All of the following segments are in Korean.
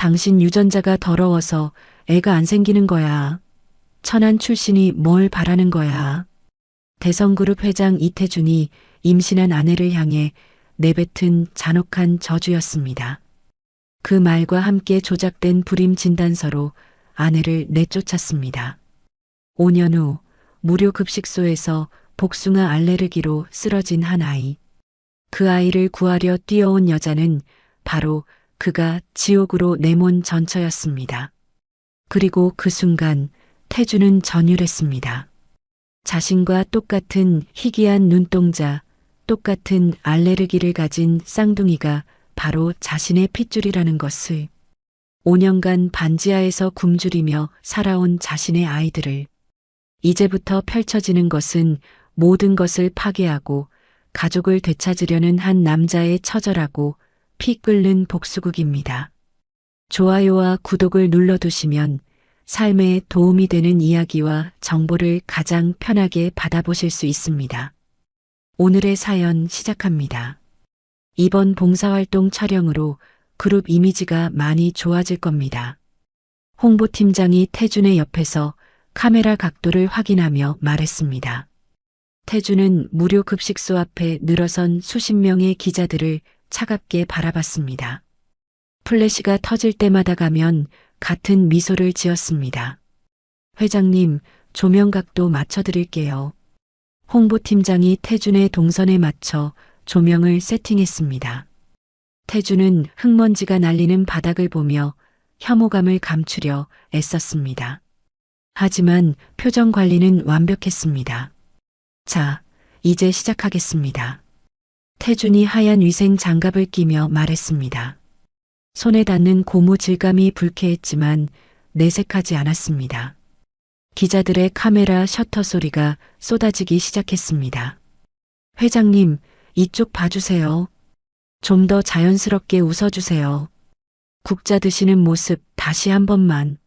당신 유전자가 더러워서 애가 안 생기는 거야. 천안 출신이 뭘 바라는 거야. 대성그룹 회장 이태준이 임신한 아내를 향해 내뱉은 잔혹한 저주였습니다. 그 말과 함께 조작된 불임 진단서로 아내를 내쫓았습니다. 5년 후 무료 급식소에서 복숭아 알레르기로 쓰러진 한 아이. 그 아이를 구하려 뛰어온 여자는 바로 그가 지옥으로 내몬 전처였습니다. 그리고 그 순간 태주는 전율했습니다. 자신과 똑같은 희귀한 눈동자, 똑같은 알레르기를 가진 쌍둥이가 바로 자신의 핏줄이라는 것을, 5년간 반지하에서 굶주리며 살아온 자신의 아이들을, 이제부터 펼쳐지는 것은 모든 것을 파괴하고 가족을 되찾으려는 한 남자의 처절하고 피 끓는 복수극입니다. 좋아요와 구독을 눌러두시면 삶에 도움이 되는 이야기와 정보를 가장 편하게 받아보실 수 있습니다. 오늘의 사연 시작합니다. 이번 봉사활동 촬영으로 그룹 이미지가 많이 좋아질 겁니다. 홍보팀장이 태준의 옆에서 카메라 각도를 확인하며 말했습니다. 태준은 무료 급식소 앞에 늘어선 수십 명의 기자들을 차갑게 바라봤습니다. 플래시가 터질 때마다 가면 같은 미소를 지었습니다. 회장님, 조명 각도 맞춰드릴게요. 홍보팀장이 태준의 동선에 맞춰 조명을 세팅했습니다. 태준은 흙먼지가 날리는 바닥을 보며 혐오감을 감추려 애썼습니다. 하지만 표정 관리는 완벽했습니다. 자, 이제 시작하겠습니다. 태준이 하얀 위생 장갑을 끼며 말했습니다. 손에 닿는 고무 질감이 불쾌했지만 내색하지 않았습니다. 기자들의 카메라 셔터 소리가 쏟아지기 시작했습니다. 회장님, 이쪽 봐주세요. 좀 더 자연스럽게 웃어주세요. 국자 드시는 모습 다시 한 번만.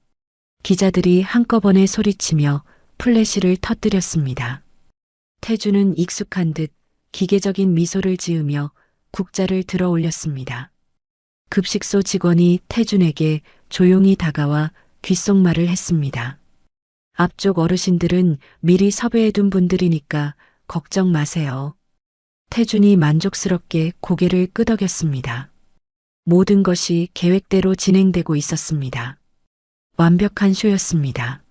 기자들이 한꺼번에 소리치며 플래시를 터뜨렸습니다. 태준은 익숙한 듯 기계적인 미소를 지으며 국자를 들어 올렸습니다. 급식소 직원이 태준에게 조용히 다가와 귓속말을 했습니다. 앞쪽 어르신들은 미리 섭외해둔 분들이니까 걱정 마세요. 태준이 만족스럽게 고개를 끄덕였습니다. 모든 것이 계획대로 진행되고 있었습니다. 완벽한 쇼였습니다.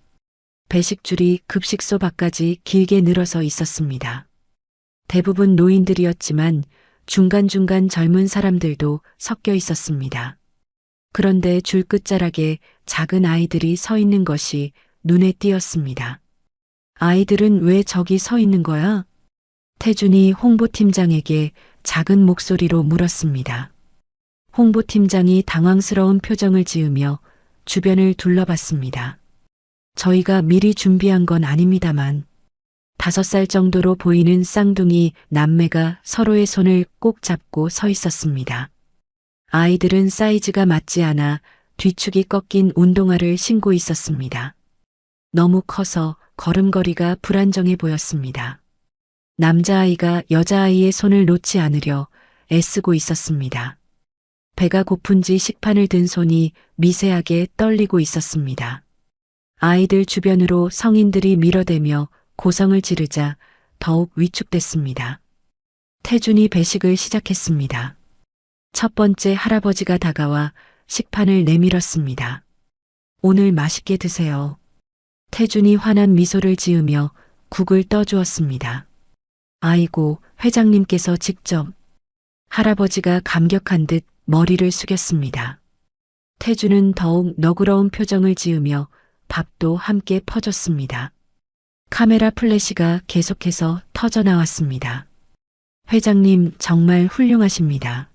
배식줄이 급식소 밖까지 길게 늘어서 있었습니다. 대부분 노인들이었지만 중간중간 젊은 사람들도 섞여 있었습니다. 그런데 줄 끝자락에 작은 아이들이 서 있는 것이 눈에 띄었습니다. 아이들은 왜 저기 서 있는 거야? 태준이 홍보팀장에게 작은 목소리로 물었습니다. 홍보팀장이 당황스러운 표정을 지으며 주변을 둘러봤습니다. 저희가 미리 준비한 건 아닙니다만 5살 정도로 보이는 쌍둥이 남매가 서로의 손을 꼭 잡고 서 있었습니다. 아이들은 사이즈가 맞지 않아 뒤축이 꺾인 운동화를 신고 있었습니다. 너무 커서 걸음걸이가 불안정해 보였습니다. 남자아이가 여자아이의 손을 놓지 않으려 애쓰고 있었습니다. 배가 고픈지 식판을 든 손이 미세하게 떨리고 있었습니다. 아이들 주변으로 성인들이 밀어대며 고성을 지르자 더욱 위축됐습니다. 태준이 배식을 시작했습니다. 첫 번째 할아버지가 다가와 식판을 내밀었습니다. 오늘 맛있게 드세요. 태준이 환한 미소를 지으며 국을 떠주었습니다. 아이고, 회장님께서 직접. 할아버지가 감격한 듯 머리를 숙였습니다. 태준은 더욱 너그러운 표정을 지으며 밥도 함께 퍼줬습니다. 카메라 플래시가 계속해서 터져나왔습니다. 회장님 정말 훌륭하십니다.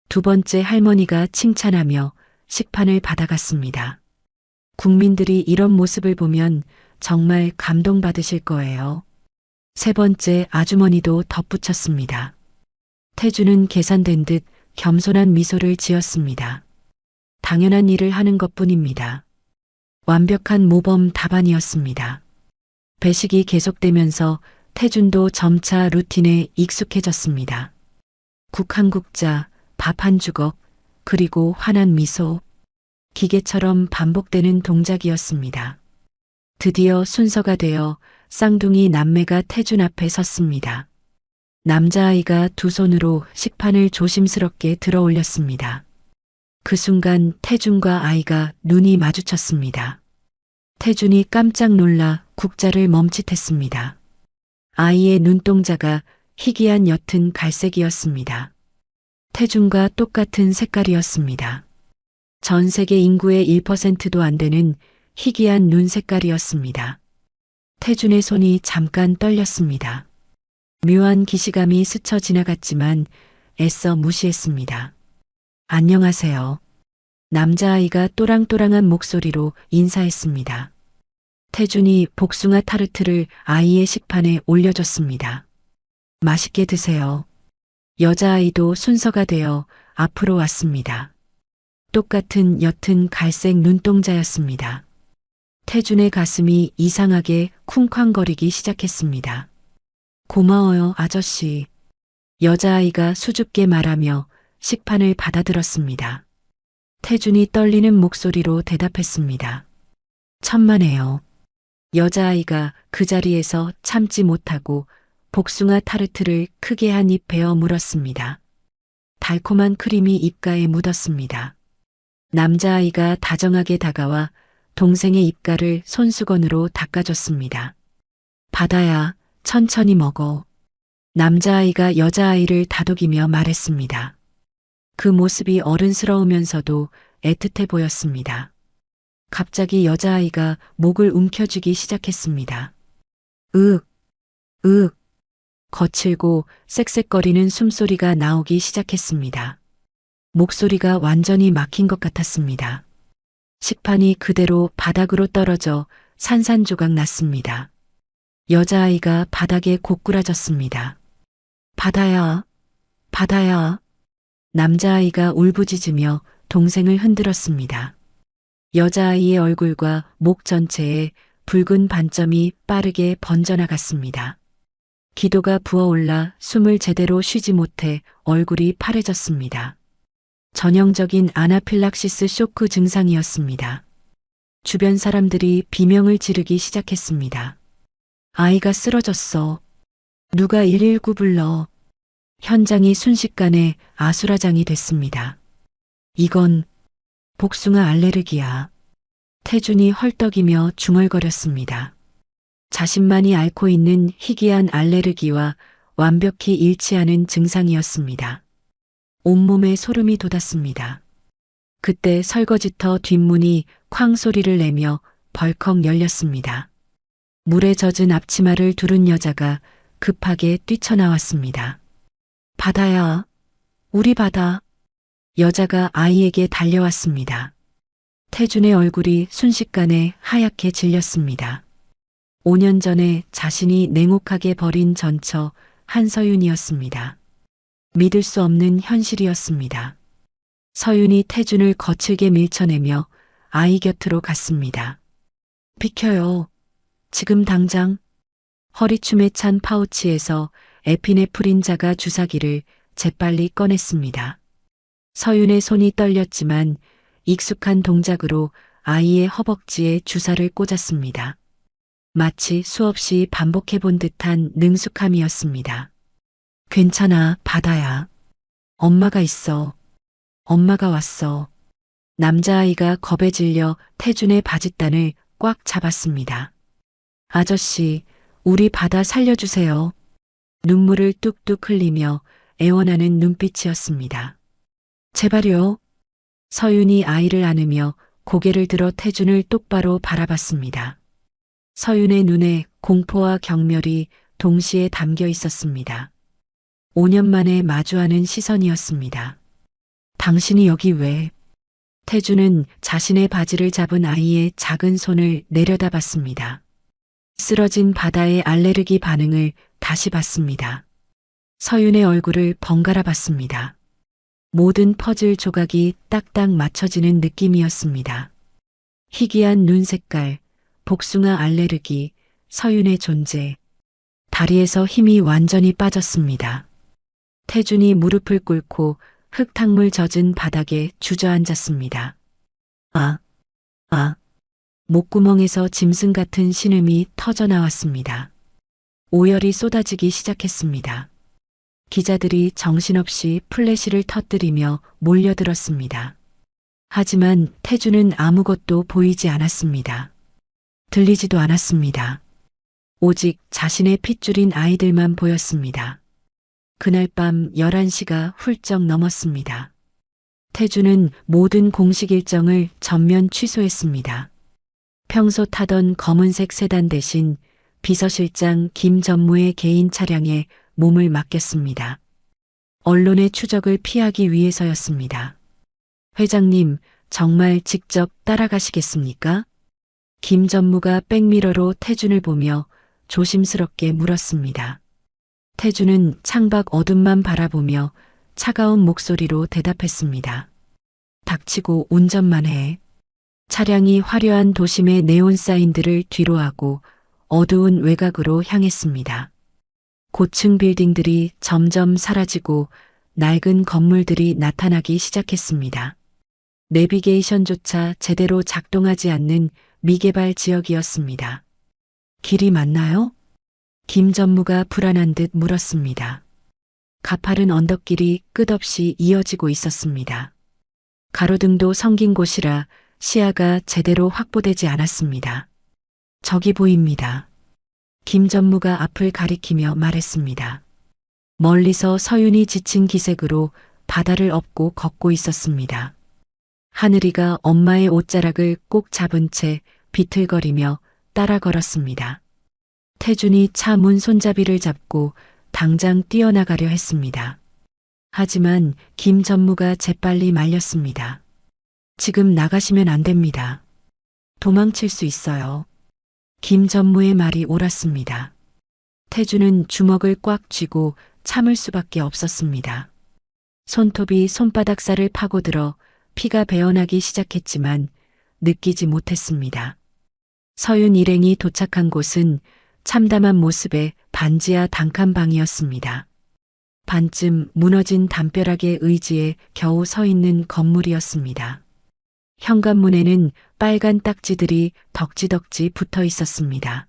두 번째 할머니가 칭찬하며 식판을 받아갔습니다. 국민들이 이런 모습을 보면 정말 감동받으실 거예요. 세 번째 아주머니도 덧붙였습니다. 태준은 계산된 듯 겸손한 미소를 지었습니다. 당연한 일을 하는 것뿐입니다. 완벽한 모범 답안이었습니다. 배식이 계속되면서 태준도 점차 루틴에 익숙해졌습니다. 국 한 국자, 밥 한 주걱, 그리고 환한 미소. 기계처럼 반복되는 동작이었습니다. 드디어 순서가 되어 쌍둥이 남매가 태준 앞에 섰습니다. 남자아이가 두 손으로 식판을 조심스럽게 들어 올렸습니다. 그 순간 태준과 아이가 눈이 마주쳤습니다. 태준이 깜짝 놀라 국자를 멈칫했습니다. 아이의 눈동자가 희귀한 옅은 갈색이었습니다. 태준과 똑같은 색깔이었습니다. 전 세계 인구의 1%도 안 되는 희귀한 눈 색깔이었습니다. 태준의 손이 잠깐 떨렸습니다. 묘한 기시감이 스쳐 지나갔지만 애써 무시했습니다. 안녕하세요. 남자아이가 또랑또랑한 목소리로 인사했습니다. 태준이 복숭아 타르트를 아이의 식판에 올려줬습니다. 맛있게 드세요. 여자아이도 순서가 되어 앞으로 왔습니다. 똑같은 옅은 갈색 눈동자였습니다. 태준의 가슴이 이상하게 쿵쾅거리기 시작했습니다. 고마워요, 아저씨. 여자아이가 수줍게 말하며 식판을 받아들었습니다. 태준이 떨리는 목소리로 대답했습니다. 천만에요. 여자아이가 그 자리에서 참지 못하고 복숭아 타르트를 크게 한 입 베어 물었습니다. 달콤한 크림이 입가에 묻었습니다. 남자아이가 다정하게 다가와 동생의 입가를 손수건으로 닦아줬습니다. 바다야, 천천히 먹어. 남자아이가 여자아이를 다독이며 말했습니다. 그 모습이 어른스러우면서도 애틋해 보였습니다. 갑자기 여자아이가 목을 움켜쥐기 시작했습니다. 으윽, 으윽. 거칠고 쌕쌕거리는 숨소리가 나오기 시작했습니다. 목소리가 완전히 막힌 것 같았습니다. 식판이 그대로 바닥으로 떨어져 산산조각 났습니다. 여자아이가 바닥에 고꾸라졌습니다. 바다야, 바다야. 남자아이가 울부짖으며 동생을 흔들었습니다. 여자아이의 얼굴과 목 전체에 붉은 반점이 빠르게 번져나갔습니다. 기도가 부어올라 숨을 제대로 쉬지 못해 얼굴이 파래졌습니다. 전형적인 아나필락시스 쇼크 증상이었습니다. 주변 사람들이 비명을 지르기 시작했습니다. 아이가 쓰러졌어. 누가 119 불러. 현장이 순식간에 아수라장이 됐습니다. 이건 복숭아 알레르기야. 태준이 헐떡이며 중얼거렸습니다. 자신만이 앓고 있는 희귀한 알레르기와 완벽히 일치하는 증상이었습니다. 온몸에 소름이 돋았습니다. 그때 설거지터 뒷문이 쾅 소리를 내며 벌컥 열렸습니다. 물에 젖은 앞치마를 두른 여자가 급하게 뛰쳐나왔습니다. 바다야, 우리 바다. 여자가 아이에게 달려왔습니다. 태준의 얼굴이 순식간에 하얗게 질렸습니다. 5년 전에 자신이 냉혹하게 버린 전처 한서윤이었습니다. 믿을 수 없는 현실이었습니다. 서윤이 태준을 거칠게 밀쳐내며 아이 곁으로 갔습니다. 비켜요. 지금 당장. 허리춤에 찬 파우치에서 에피네프린 자가 주사기를 재빨리 꺼냈습니다. 서윤의 손이 떨렸지만 익숙한 동작으로 아이의 허벅지에 주사를 꽂았습니다. 마치 수없이 반복해본 듯한 능숙함이었습니다. 괜찮아, 바다야. 엄마가 있어. 엄마가 왔어. 남자아이가 겁에 질려 태준의 바짓단을 꽉 잡았습니다. 아저씨, 우리 바다 살려주세요. 눈물을 뚝뚝 흘리며 애원하는 눈빛이었습니다. 제발요. 서윤이 아이를 안으며 고개를 들어 태준을 똑바로 바라봤습니다. 서윤의 눈에 공포와 경멸이 동시에 담겨 있었습니다. 5년 만에 마주하는 시선이었습니다. 당신이 여기 왜? 태준은 자신의 바지를 잡은 아이의 작은 손을 내려다봤습니다. 쓰러진 바다의 알레르기 반응을 다시 봤습니다. 서윤의 얼굴을 번갈아 봤습니다. 모든 퍼즐 조각이 딱딱 맞춰지는 느낌이었습니다. 희귀한 눈 색깔, 복숭아 알레르기, 서윤의 존재. 다리에서 힘이 완전히 빠졌습니다. 태준이 무릎을 꿇고 흙탕물 젖은 바닥에 주저앉았습니다. 아, 아, 목구멍에서 짐승 같은 신음이 터져 나왔습니다. 오열이 쏟아지기 시작했습니다. 기자들이 정신없이 플래시를 터뜨리며 몰려들었습니다. 하지만 태주는 아무것도 보이지 않았습니다. 들리지도 않았습니다. 오직 자신의 핏줄인 아이들만 보였습니다. 그날 밤 11시가 훌쩍 넘었습니다. 태주는 모든 공식 일정을 전면 취소했습니다. 평소 타던 검은색 세단 대신 비서실장 김 전무의 개인 차량에 몸을 맡겼습니다. 언론의 추적을 피하기 위해서였습니다. 회장님, 정말 직접 따라가시겠습니까? 김 전무가 백미러로 태준을 보며 조심스럽게 물었습니다. 태준은 창밖 어둠만 바라보며 차가운 목소리로 대답했습니다. 닥치고 운전만 해. 차량이 화려한 도심의 네온 사인들을 뒤로하고 어두운 외곽으로 향했습니다. 고층 빌딩들이 점점 사라지고 낡은 건물들이 나타나기 시작했습니다. 내비게이션조차 제대로 작동하지 않는 미개발 지역이었습니다. 길이 맞나요? 김 전무가 불안한 듯 물었습니다. 가파른 언덕길이 끝없이 이어지고 있었습니다. 가로등도 성긴 곳이라 시야가 제대로 확보되지 않았습니다. 저기 보입니다. 김 전무가 앞을 가리키며 말했습니다. 멀리서 서윤이 지친 기색으로 바다를 업고 걷고 있었습니다. 하늘이가 엄마의 옷자락을 꼭 잡은 채 비틀거리며 따라 걸었습니다. 태준이 차 문 손잡이를 잡고 당장 뛰어나가려 했습니다. 하지만 김 전무가 재빨리 말렸습니다. 지금 나가시면 안 됩니다. 도망칠 수 있어요. 김 전무의 말이 옳았습니다. 태준은 주먹을 꽉 쥐고 참을 수밖에 없었습니다. 손톱이 손바닥 살을 파고들어 피가 배어나기 시작했지만 느끼지 못했습니다. 서윤 일행이 도착한 곳은 참담한 모습의 반지하 단칸방이었습니다. 반쯤 무너진 담벼락의 의지에 겨우 서 있는 건물이었습니다. 현관문에는 빨간 딱지들이 덕지덕지 붙어 있었습니다.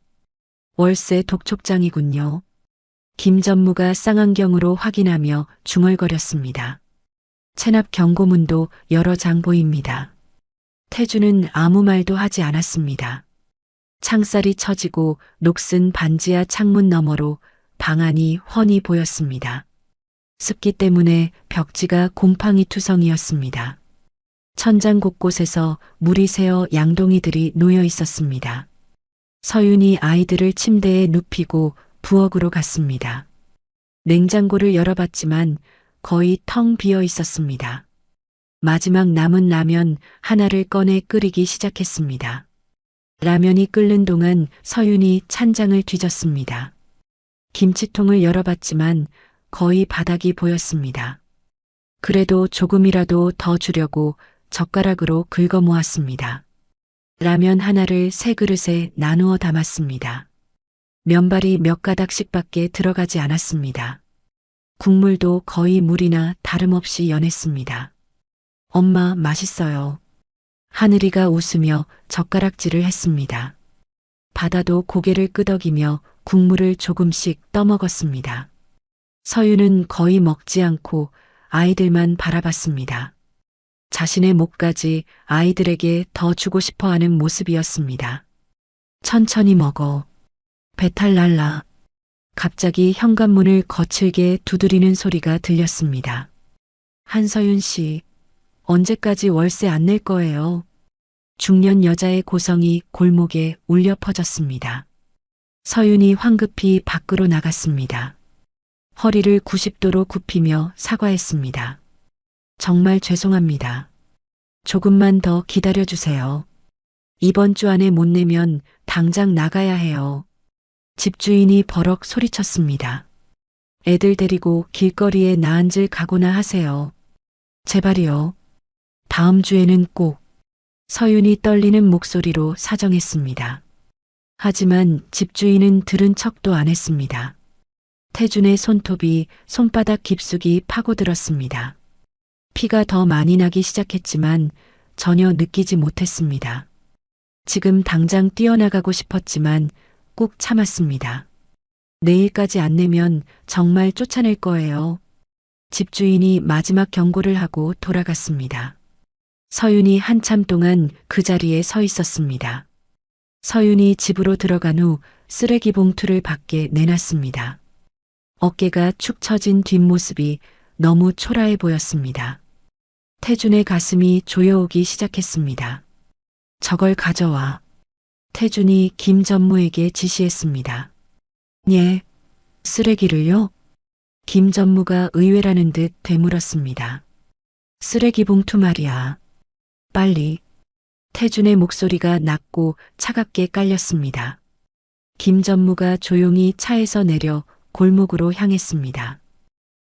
월세 독촉장이군요. 김 전무가 쌍안경으로 확인하며 중얼거렸습니다. 체납 경고문도 여러 장 보입니다. 태주는 아무 말도 하지 않았습니다. 창살이 처지고 녹슨 반지하 창문 너머로 방 안이 훤히 보였습니다. 습기 때문에 벽지가 곰팡이 투성이었습니다. 천장 곳곳에서 물이 새어 양동이들이 놓여 있었습니다. 서윤이 아이들을 침대에 눕히고 부엌으로 갔습니다. 냉장고를 열어봤지만 거의 텅 비어 있었습니다. 마지막 남은 라면 하나를 꺼내 끓이기 시작했습니다. 라면이 끓는 동안 서윤이 찬장을 뒤졌습니다. 김치통을 열어봤지만 거의 바닥이 보였습니다. 그래도 조금이라도 더 주려고 젓가락으로 긁어 모았습니다. 라면 하나를 세 그릇에 나누어 담았습니다. 면발이 몇 가닥씩밖에 들어가지 않았습니다. 국물도 거의 물이나 다름없이 연했습니다. 엄마, 맛있어요. 하늘이가 웃으며 젓가락질을 했습니다. 바다도 고개를 끄덕이며 국물을 조금씩 떠먹었습니다. 서윤은 거의 먹지 않고 아이들만 바라봤습니다. 자신의 목까지 아이들에게 더 주고 싶어 하는 모습이었습니다. 천천히 먹어. 배탈 날라. 갑자기 현관문을 거칠게 두드리는 소리가 들렸습니다. 한서윤 씨, 언제까지 월세 안 낼 거예요? 중년 여자의 고성이 골목에 울려 퍼졌습니다. 서윤이 황급히 밖으로 나갔습니다. 허리를 90도로 굽히며 사과했습니다. 정말 죄송합니다. 조금만 더 기다려주세요. 이번 주 안에 못 내면 당장 나가야 해요. 집주인이 버럭 소리쳤습니다. 애들 데리고 길거리에 나앉을 각오나 하세요. 제발이요. 다음 주에는 꼭. 서윤이 떨리는 목소리로 사정했습니다. 하지만 집주인은 들은 척도 안 했습니다. 태준의 손톱이 손바닥 깊숙이 파고들었습니다. 피가 더 많이 나기 시작했지만 전혀 느끼지 못했습니다. 지금 당장 뛰어나가고 싶었지만 꾹 참았습니다. 내일까지 안 내면 정말 쫓아낼 거예요. 집주인이 마지막 경고를 하고 돌아갔습니다. 서윤이 한참 동안 그 자리에 서 있었습니다. 서윤이 집으로 들어간 후 쓰레기 봉투를 밖에 내놨습니다. 어깨가 축 처진 뒷모습이 너무 초라해 보였습니다. 태준의 가슴이 조여오기 시작했습니다. 저걸 가져와. 태준이 김 전무에게 지시했습니다. 예, 쓰레기를요? 김 전무가 의외라는 듯 되물었습니다. 쓰레기 봉투 말이야. 빨리. 태준의 목소리가 낮고 차갑게 깔렸습니다. 김 전무가 조용히 차에서 내려 골목으로 향했습니다.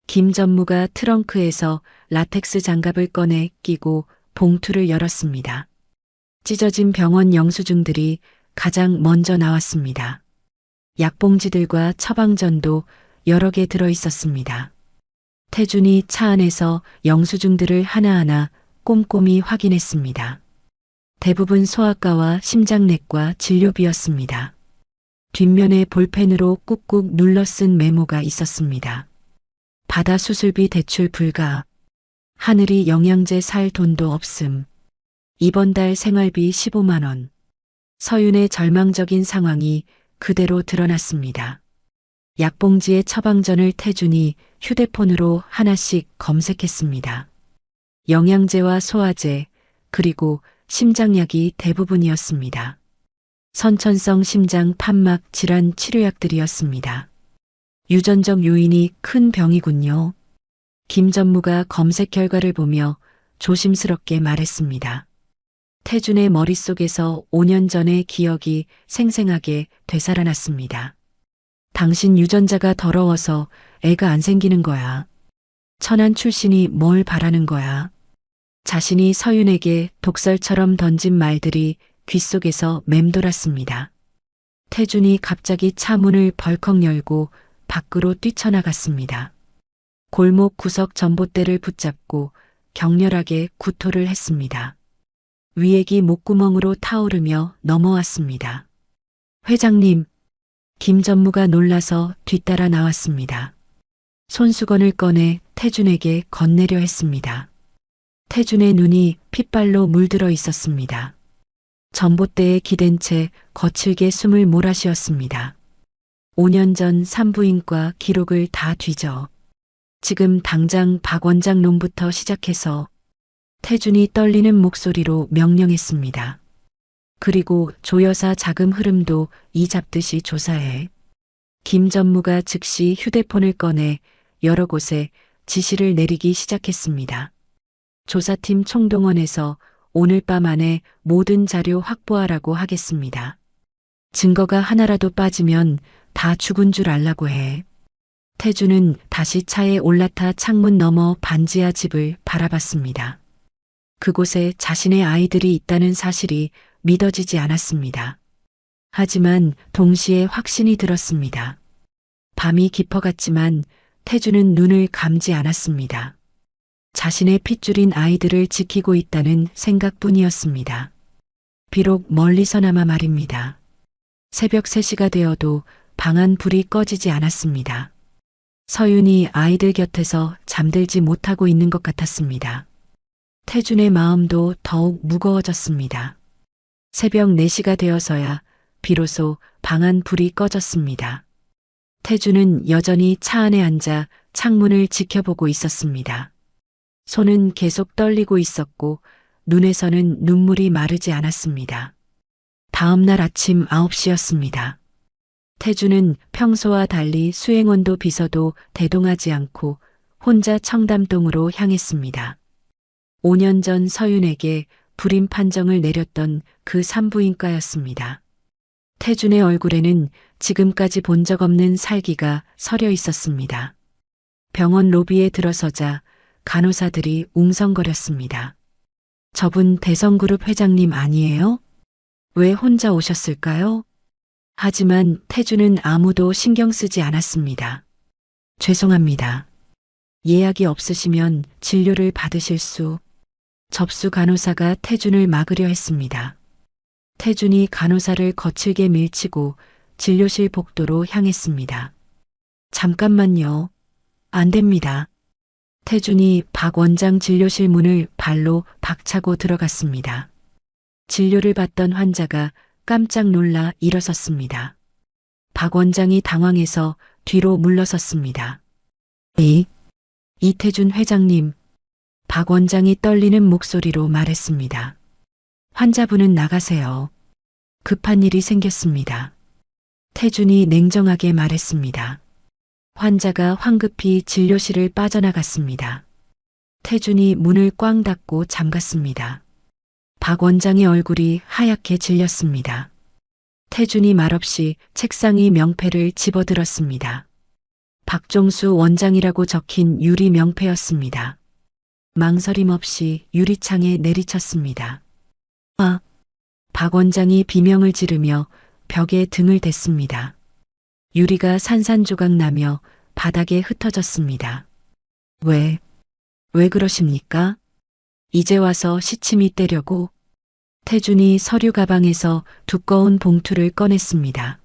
김 전무가 트렁크에서 라텍스 장갑을 꺼내 끼고 봉투를 열었습니다. 찢어진 병원 영수증들이 가장 먼저 나왔습니다. 약봉지들과 처방전도 여러 개 들어 있었습니다. 태준이 차 안에서 영수증들을 하나하나 꼼꼼히 확인했습니다. 대부분 소아과와 심장내과 진료비였습니다. 뒷면에 볼펜으로 꾹꾹 눌러 쓴 메모가 있었습니다. 바다 수술비 대출 불가. 하늘이 영양제 살 돈도 없음. 이번 달 생활비 15만 원. 서윤의 절망적인 상황이 그대로 드러났습니다. 약봉지의 처방전을 태준이 휴대폰으로 하나씩 검색했습니다. 영양제와 소화제, 그리고 심장약이 대부분이었습니다. 선천성 심장 판막 질환 치료약들이었습니다. 유전적 요인이 큰 병이군요. 김 전무가 검색 결과를 보며 조심스럽게 말했습니다. 태준의 머릿속에서 5년 전의 기억이 생생하게 되살아났습니다. 당신 유전자가 더러워서 애가 안 생기는 거야. 천안 출신이 뭘 바라는 거야. 자신이 서윤에게 독설처럼 던진 말들이 귓속에서 맴돌았습니다. 태준이 갑자기 차 문을 벌컥 열고 밖으로 뛰쳐나갔습니다. 골목 구석 전봇대를 붙잡고 격렬하게 구토를 했습니다. 위액이 목구멍으로 타오르며 넘어왔습니다. 회장님, 김 전무가 놀라서 뒤따라 나왔습니다. 손수건을 꺼내 태준에게 건네려 했습니다. 태준의 눈이 핏발로 물들어 있었습니다. 전봇대에 기댄 채 거칠게 숨을 몰아쉬었습니다. 5년 전 산부인과 기록을 다 뒤져. 지금 당장 박 원장 놈부터 시작해서. 태준이 떨리는 목소리로 명령했습니다. 그리고 조 여사 자금 흐름도 이 잡듯이 조사해. 김 전무가 즉시 휴대폰을 꺼내 여러 곳에 지시를 내리기 시작했습니다. 조사팀 총동원해서 오늘 밤 안에 모든 자료 확보하라고 하겠습니다. 증거가 하나라도 빠지면 다 죽은 줄 알라고 해. 태준은 다시 차에 올라타 창문 너머 반지하 집을 바라봤습니다. 그곳에 자신의 아이들이 있다는 사실이 믿어지지 않았습니다. 하지만 동시에 확신이 들었습니다. 밤이 깊어갔지만 태준은 눈을 감지 않았습니다. 자신의 핏줄인 아이들을 지키고 있다는 생각뿐이었습니다. 비록 멀리서나마 말입니다. 새벽 3시가 되어도 방 안 불이 꺼지지 않았습니다. 서윤이 아이들 곁에서 잠들지 못하고 있는 것 같았습니다. 태준의 마음도 더욱 무거워졌습니다. 새벽 4시가 되어서야 비로소 방 안 불이 꺼졌습니다. 태준은 여전히 차 안에 앉아 창문을 지켜보고 있었습니다. 손은 계속 떨리고 있었고 눈에서는 눈물이 마르지 않았습니다. 다음 날 아침 9시였습니다. 태준은 평소와 달리 수행원도 비서도 대동하지 않고 혼자 청담동으로 향했습니다. 5년 전 서윤에게 불임 판정을 내렸던 그 산부인과였습니다. 태준의 얼굴에는 지금까지 본 적 없는 살기가 서려 있었습니다. 병원 로비에 들어서자 간호사들이 웅성거렸습니다. 저분 대성그룹 회장님 아니에요? 왜 혼자 오셨을까요? 하지만 태준은 아무도 신경 쓰지 않았습니다. 죄송합니다. 예약이 없으시면 진료를 받으실 수. 접수 간호사가 태준을 막으려 했습니다. 태준이 간호사를 거칠게 밀치고 진료실 복도로 향했습니다. 잠깐만요. 안 됩니다. 태준이 박 원장 진료실 문을 발로 박차고 들어갔습니다. 진료를 받던 환자가 깜짝 놀라 일어섰습니다. 박 원장이 당황해서 뒤로 물러섰습니다. 이태준 회장님, 박 원장이 떨리는 목소리로 말했습니다. 환자분은 나가세요. 급한 일이 생겼습니다. 태준이 냉정하게 말했습니다. 환자가 황급히 진료실을 빠져나갔습니다. 태준이 문을 꽝 닫고 잠갔습니다. 박 원장의 얼굴이 하얗게 질렸습니다. 태준이 말없이 책상 위 명패를 집어들었습니다. 박종수 원장이라고 적힌 유리 명패였습니다. 망설임 없이 유리창에 내리쳤습니다. 박 원장이 비명을 지르며 벽에 등을 댔습니다. 유리가 산산조각 나며 바닥에 흩어졌습니다. 왜 그러십니까? 이제 와서 시침이 떼려고? 태준이 서류 가방에서 두꺼운 봉투를 꺼냈습니다.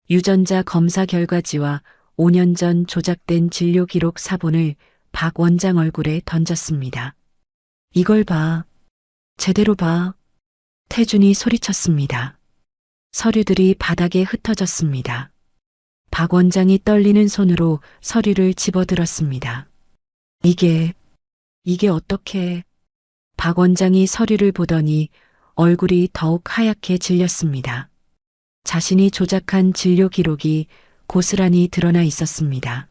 유전자 검사 결과지와 5년 전 조작된 진료 기록 사본을 박 원장 얼굴에 던졌습니다. 이걸 봐. 제대로 봐. 태준이 소리쳤습니다. 서류들이 바닥에 흩어졌습니다. 박 원장이 떨리는 손으로 서류를 집어들었습니다. 이게 어떻게... 박 원장이 서류를 보더니 얼굴이 더욱 하얗게 질렸습니다. 자신이 조작한 진료 기록이 고스란히 드러나 있었습니다.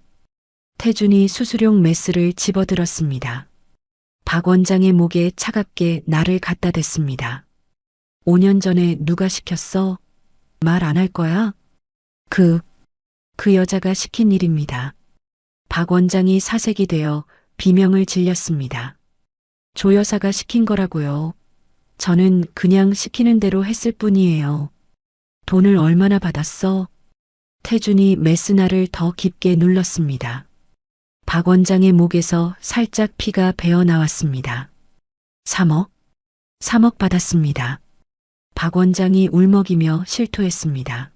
태준이 수술용 메스를 집어들었습니다. 박 원장의 목에 차갑게 날을 갖다 댔습니다. 5년 전에 누가 시켰어? 말 안 할 거야? 그 여자가 시킨 일입니다. 박 원장이 사색이 되어 비명을 질렸습니다. 조 여사가 시킨 거라고요. 저는 그냥 시키는 대로 했을 뿐이에요. 돈을 얼마나 받았어? 태준이 메스날을 더 깊게 눌렀습니다. 박 원장의 목에서 살짝 피가 배어 나왔습니다. 3억? 3억 받았습니다. 박 원장이 울먹이며 실토했습니다.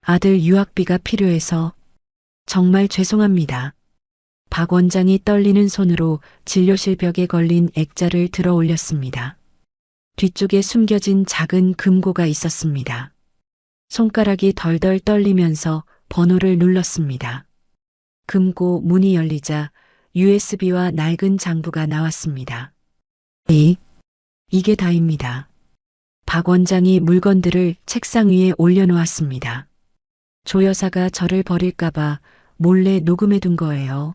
아들 유학비가 필요해서 정말 죄송합니다. 박 원장이 떨리는 손으로 진료실 벽에 걸린 액자를 들어 올렸습니다. 뒤쪽에 숨겨진 작은 금고가 있었습니다. 손가락이 덜덜 떨리면서 번호를 눌렀습니다. 금고 문이 열리자 USB와 낡은 장부가 나왔습니다. 이게 다입니다. 박 원장이 물건들을 책상 위에 올려놓았습니다. 조 여사가 저를 버릴까봐 몰래 녹음해둔 거예요.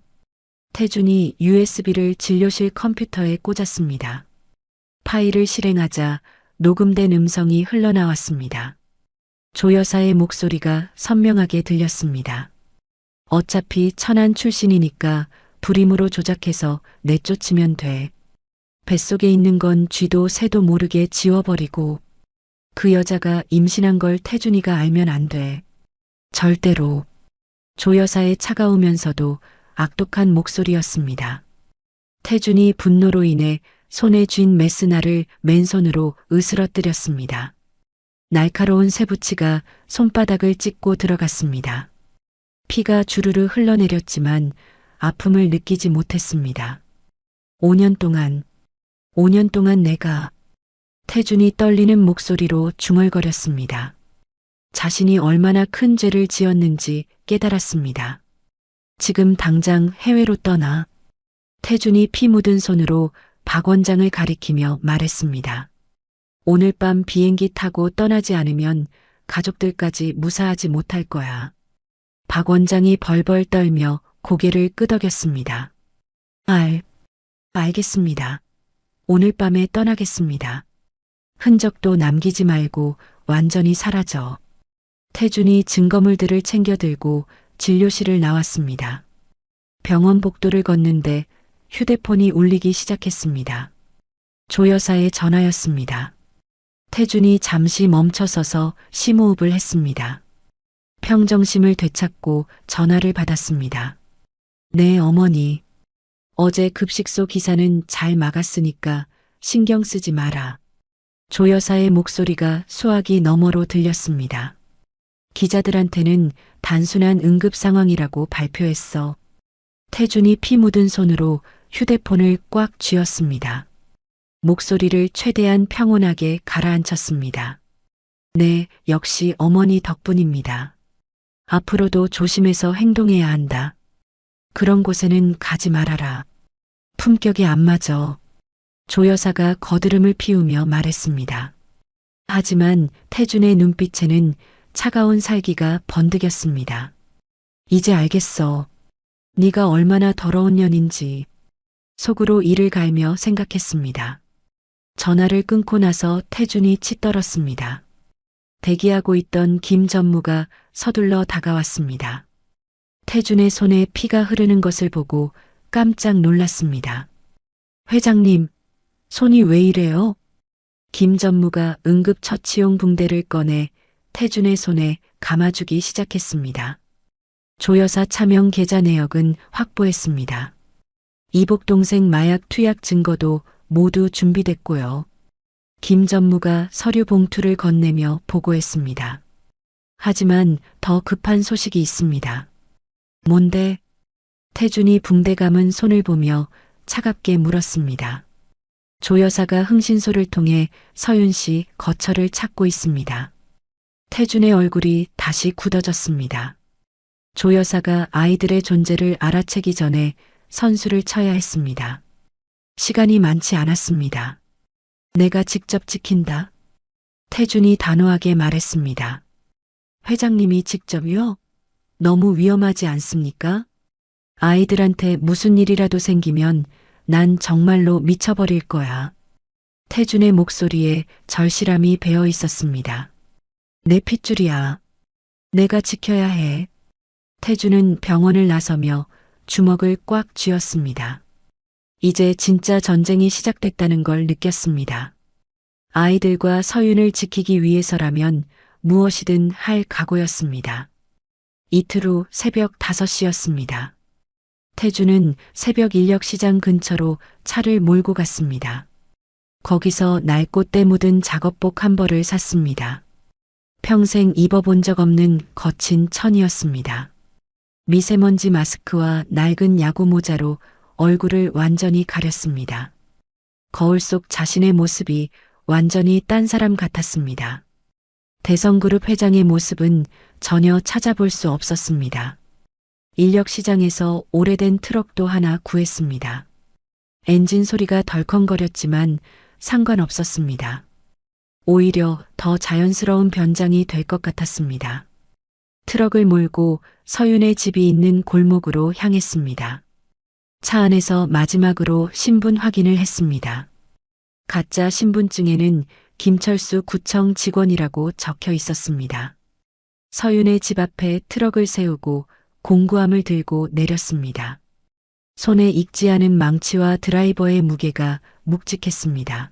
태준이 USB를 진료실 컴퓨터에 꽂았습니다. 파일을 실행하자 녹음된 음성이 흘러나왔습니다. 조 여사의 목소리가 선명하게 들렸습니다. 어차피 천안 출신이니까 불임으로 조작해서 내쫓으면 돼. 뱃속에 있는 건 쥐도 새도 모르게 지워버리고 그 여자가 임신한 걸 태준이가 알면 안 돼. 절대로. 조 여사의 차가우면서도 악독한 목소리였습니다. 태준이 분노로 인해 손에 쥔 메스날을 맨손으로 으스러뜨렸습니다. 날카로운 쇠붙이가 손바닥을 찍고 들어갔습니다. 피가 주르르 흘러내렸지만 아픔을 느끼지 못했습니다. 5년 동안 내가... 태준이 떨리는 목소리로 중얼거렸습니다. 자신이 얼마나 큰 죄를 지었는지 깨달았습니다. 지금 당장 해외로 떠나. 태준이 피 묻은 손으로 박 원장을 가리키며 말했습니다. 오늘 밤 비행기 타고 떠나지 않으면 가족들까지 무사하지 못할 거야. 박 원장이 벌벌 떨며 고개를 끄덕였습니다. 알겠습니다. 오늘 밤에 떠나겠습니다. 흔적도 남기지 말고 완전히 사라져. 태준이 증거물들을 챙겨 들고 진료실을 나왔습니다. 병원 복도를 걷는데 휴대폰이 울리기 시작했습니다. 조 여사의 전화였습니다. 태준이 잠시 멈춰서서 심호흡을 했습니다. 평정심을 되찾고 전화를 받았습니다. 네, 어머니. 어제 급식소 기사는 잘 막았으니까 신경 쓰지 마라. 조 여사의 목소리가 수화기 너머로 들렸습니다. 기자들한테는 단순한 응급 상황이라고 발표했어. 태준이 피 묻은 손으로 휴대폰을 꽉 쥐었습니다. 목소리를 최대한 평온하게 가라앉혔습니다. 네, 역시 어머니 덕분입니다. 앞으로도 조심해서 행동해야 한다. 그런 곳에는 가지 말아라. 품격이 안 맞아. 조 여사가 거드름을 피우며 말했습니다. 하지만 태준의 눈빛에는 차가운 살기가 번득였습니다. 이제 알겠어. 네가 얼마나 더러운 년인지. 속으로 이를 갈며 생각했습니다. 전화를 끊고 나서 태준이 치떨었습니다. 대기하고 있던 김 전무가 서둘러 다가왔습니다. 태준의 손에 피가 흐르는 것을 보고 깜짝 놀랐습니다. 회장님, 손이 왜 이래요? 김 전무가 응급처치용 붕대를 꺼내 태준의 손에 감아주기 시작했습니다. 조 여사 차명 계좌 내역은 확보했습니다. 이복 동생 마약 투약 증거도 모두 준비됐고요. 김 전무가 서류 봉투를 건네며 보고했습니다. 하지만 더 급한 소식이 있습니다. 뭔데? 태준이 붕대 감은 손을 보며 차갑게 물었습니다. 조 여사가 흥신소를 통해 서윤 씨 거처를 찾고 있습니다. 태준의 얼굴이 다시 굳어졌습니다. 조 여사가 아이들의 존재를 알아채기 전에 선수를 쳐야 했습니다. 시간이 많지 않았습니다. 내가 직접 지킨다. 태준이 단호하게 말했습니다. 회장님이 직접요? 너무 위험하지 않습니까? 아이들한테 무슨 일이라도 생기면 난 정말로 미쳐버릴 거야. 태준의 목소리에 절실함이 배어 있었습니다. 내 핏줄이야. 내가 지켜야 해. 태준은 병원을 나서며 주먹을 꽉 쥐었습니다. 이제 진짜 전쟁이 시작됐다는 걸 느꼈습니다. 아이들과 서윤을 지키기 위해서라면 무엇이든 할 각오였습니다. 이틀 후 새벽 5시였습니다. 태준은 새벽 인력시장 근처로 차를 몰고 갔습니다. 거기서 낡고 때 묻은 작업복 한 벌을 샀습니다. 평생 입어본 적 없는 거친 천이었습니다. 미세먼지 마스크와 낡은 야구 모자로 얼굴을 완전히 가렸습니다. 거울 속 자신의 모습이 완전히 딴 사람 같았습니다. 대성그룹 회장의 모습은 전혀 찾아볼 수 없었습니다. 인력시장에서 오래된 트럭도 하나 구했습니다. 엔진 소리가 덜컹거렸지만 상관없었습니다. 오히려 더 자연스러운 변장이 될 것 같았습니다. 트럭을 몰고 서윤의 집이 있는 골목으로 향했습니다. 차 안에서 마지막으로 신분 확인을 했습니다. 가짜 신분증에는 김철수 구청 직원이라고 적혀 있었습니다. 서윤의 집 앞에 트럭을 세우고 공구함을 들고 내렸습니다. 손에 익지 않은 망치와 드라이버의 무게가 묵직했습니다.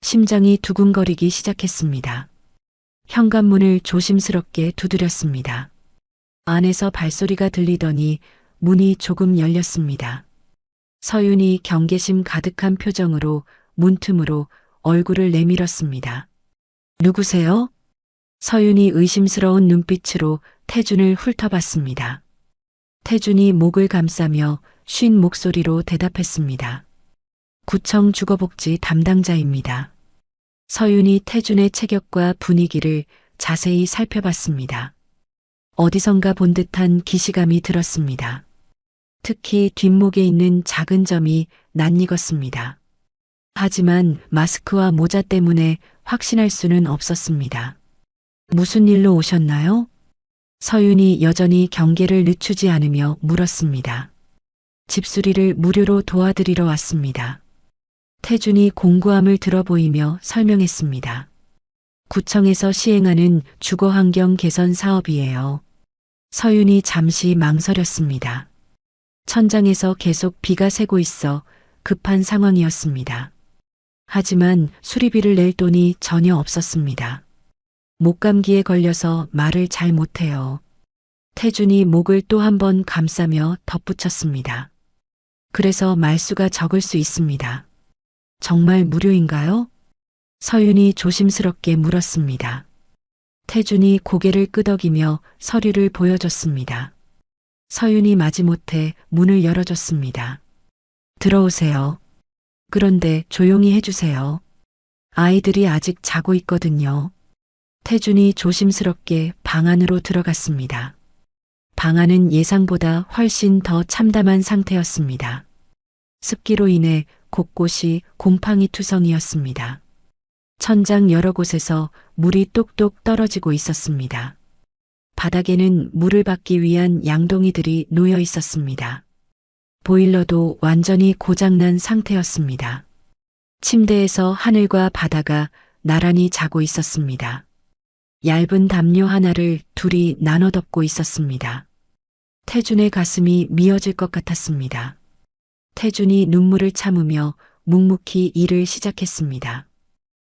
심장이 두근거리기 시작했습니다. 현관문을 조심스럽게 두드렸습니다. 안에서 발소리가 들리더니 문이 조금 열렸습니다. 서윤이 경계심 가득한 표정으로 문틈으로 얼굴을 내밀었습니다. 누구세요? 서윤이 의심스러운 눈빛으로 태준을 훑어봤습니다. 태준이 목을 감싸며 쉰 목소리로 대답했습니다. 구청 주거복지 담당자입니다. 서윤이 태준의 체격과 분위기를 자세히 살펴봤습니다. 어디선가 본 듯한 기시감이 들었습니다. 특히 뒷목에 있는 작은 점이 낯익었습니다. 하지만 마스크와 모자 때문에 확신할 수는 없었습니다. 무슨 일로 오셨나요? 서윤이 여전히 경계를 늦추지 않으며 물었습니다. 집수리를 무료로 도와드리러 왔습니다. 태준이 공구함을 들어보이며 설명했습니다. 구청에서 시행하는 주거환경 개선 사업이에요. 서윤이 잠시 망설였습니다. 천장에서 계속 비가 새고 있어 급한 상황이었습니다. 하지만 수리비를 낼 돈이 전혀 없었습니다. 목감기에 걸려서 말을 잘 못해요. 태준이 목을 또 한 번 감싸며 덧붙였습니다. 그래서 말수가 적을 수 있습니다. 정말 무료인가요? 서윤이 조심스럽게 물었습니다. 태준이 고개를 끄덕이며 서류를 보여줬습니다. 서윤이 마지못해 문을 열어줬습니다. 들어오세요. 그런데 조용히 해주세요. 아이들이 아직 자고 있거든요. 태준이 조심스럽게 방 안으로 들어갔습니다. 방 안은 예상보다 훨씬 더 참담한 상태였습니다. 습기로 인해 곳곳이 곰팡이 투성이었습니다. 천장 여러 곳에서 물이 똑똑 떨어지고 있었습니다. 바닥에는 물을 받기 위한 양동이들이 놓여 있었습니다. 보일러도 완전히 고장난 상태였습니다. 침대에서 하늘과 바다가 나란히 자고 있었습니다. 얇은 담요 하나를 둘이 나눠 덮고 있었습니다. 태준의 가슴이 미어질 것 같았습니다. 태준이 눈물을 참으며 묵묵히 일을 시작했습니다.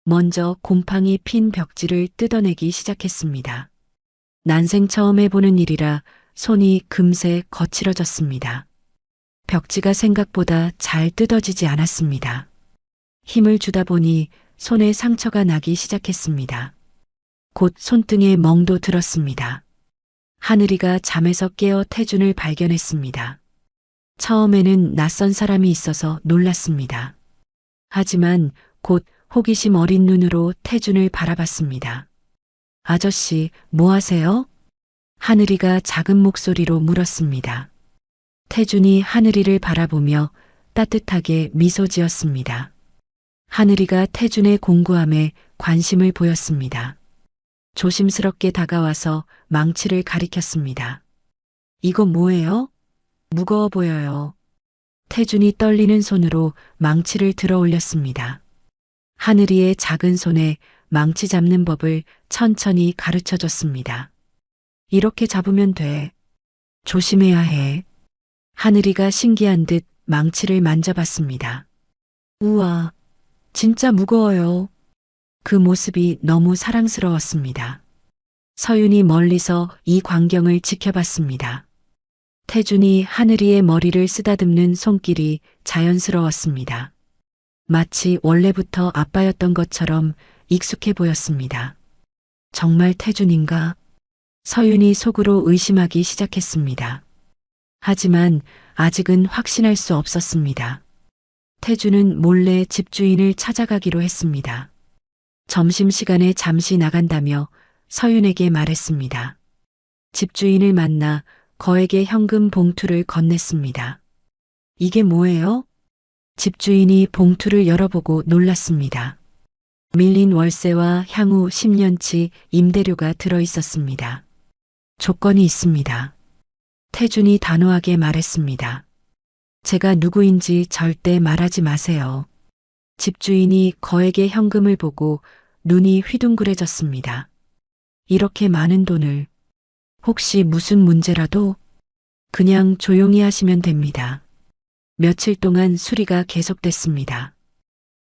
먼저 곰팡이 핀 벽지를 뜯어내기 시작했습니다. 난생 처음 해보는 일이라 손이 금세 거칠어졌습니다. 벽지가 생각보다 잘 뜯어지지 않았습니다. 힘을 주다 보니 손에 상처가 나기 시작했습니다. 곧 손등에 멍도 들었습니다. 하늘이가 잠에서 깨어 태준을 발견했습니다. 처음에는 낯선 사람이 있어서 놀랐습니다. 하지만 곧 호기심 어린 눈으로 태준을 바라봤습니다. 아저씨, 뭐 하세요? 하늘이가 작은 목소리로 물었습니다. 태준이 하늘이를 바라보며 따뜻하게 미소 지었습니다. 하늘이가 태준의 공구함에 관심을 보였습니다. 조심스럽게 다가와서 망치를 가리켰습니다. 이거 뭐예요? 무거워 보여요. 태준이 떨리는 손으로 망치를 들어 올렸습니다. 하늘이의 작은 손에 망치 잡는 법을 천천히 가르쳐 줬습니다. 이렇게 잡으면 돼. 조심해야 해. 하늘이가 신기한 듯 망치를 만져봤습니다. 우와, 진짜 무거워요. 그 모습이 너무 사랑스러웠습니다. 서윤이 멀리서 이 광경을 지켜봤습니다. 태준이 하늘이의 머리를 쓰다듬는 손길이 자연스러웠습니다. 마치 원래부터 아빠였던 것처럼 익숙해 보였습니다. 정말 태준인가? 서윤이 속으로 의심하기 시작했습니다. 하지만 아직은 확신할 수 없었습니다. 태준은 몰래 집주인을 찾아가기로 했습니다. 점심시간에 잠시 나간다며 서윤에게 말했습니다. 집주인을 만나 거액의 현금 봉투를 건넸습니다. 이게 뭐예요? 집주인이 봉투를 열어보고 놀랐습니다. 밀린 월세와 향후 10년치 임대료가 들어 있었습니다. 조건이 있습니다. 태준이 단호하게 말했습니다. 제가 누구인지 절대 말하지 마세요. 집주인이 거액의 현금을 보고 눈이 휘둥그레졌습니다. 이렇게 많은 돈을 혹시 무슨 문제라도 그냥 조용히 하시면 됩니다. 며칠 동안 수리가 계속됐습니다.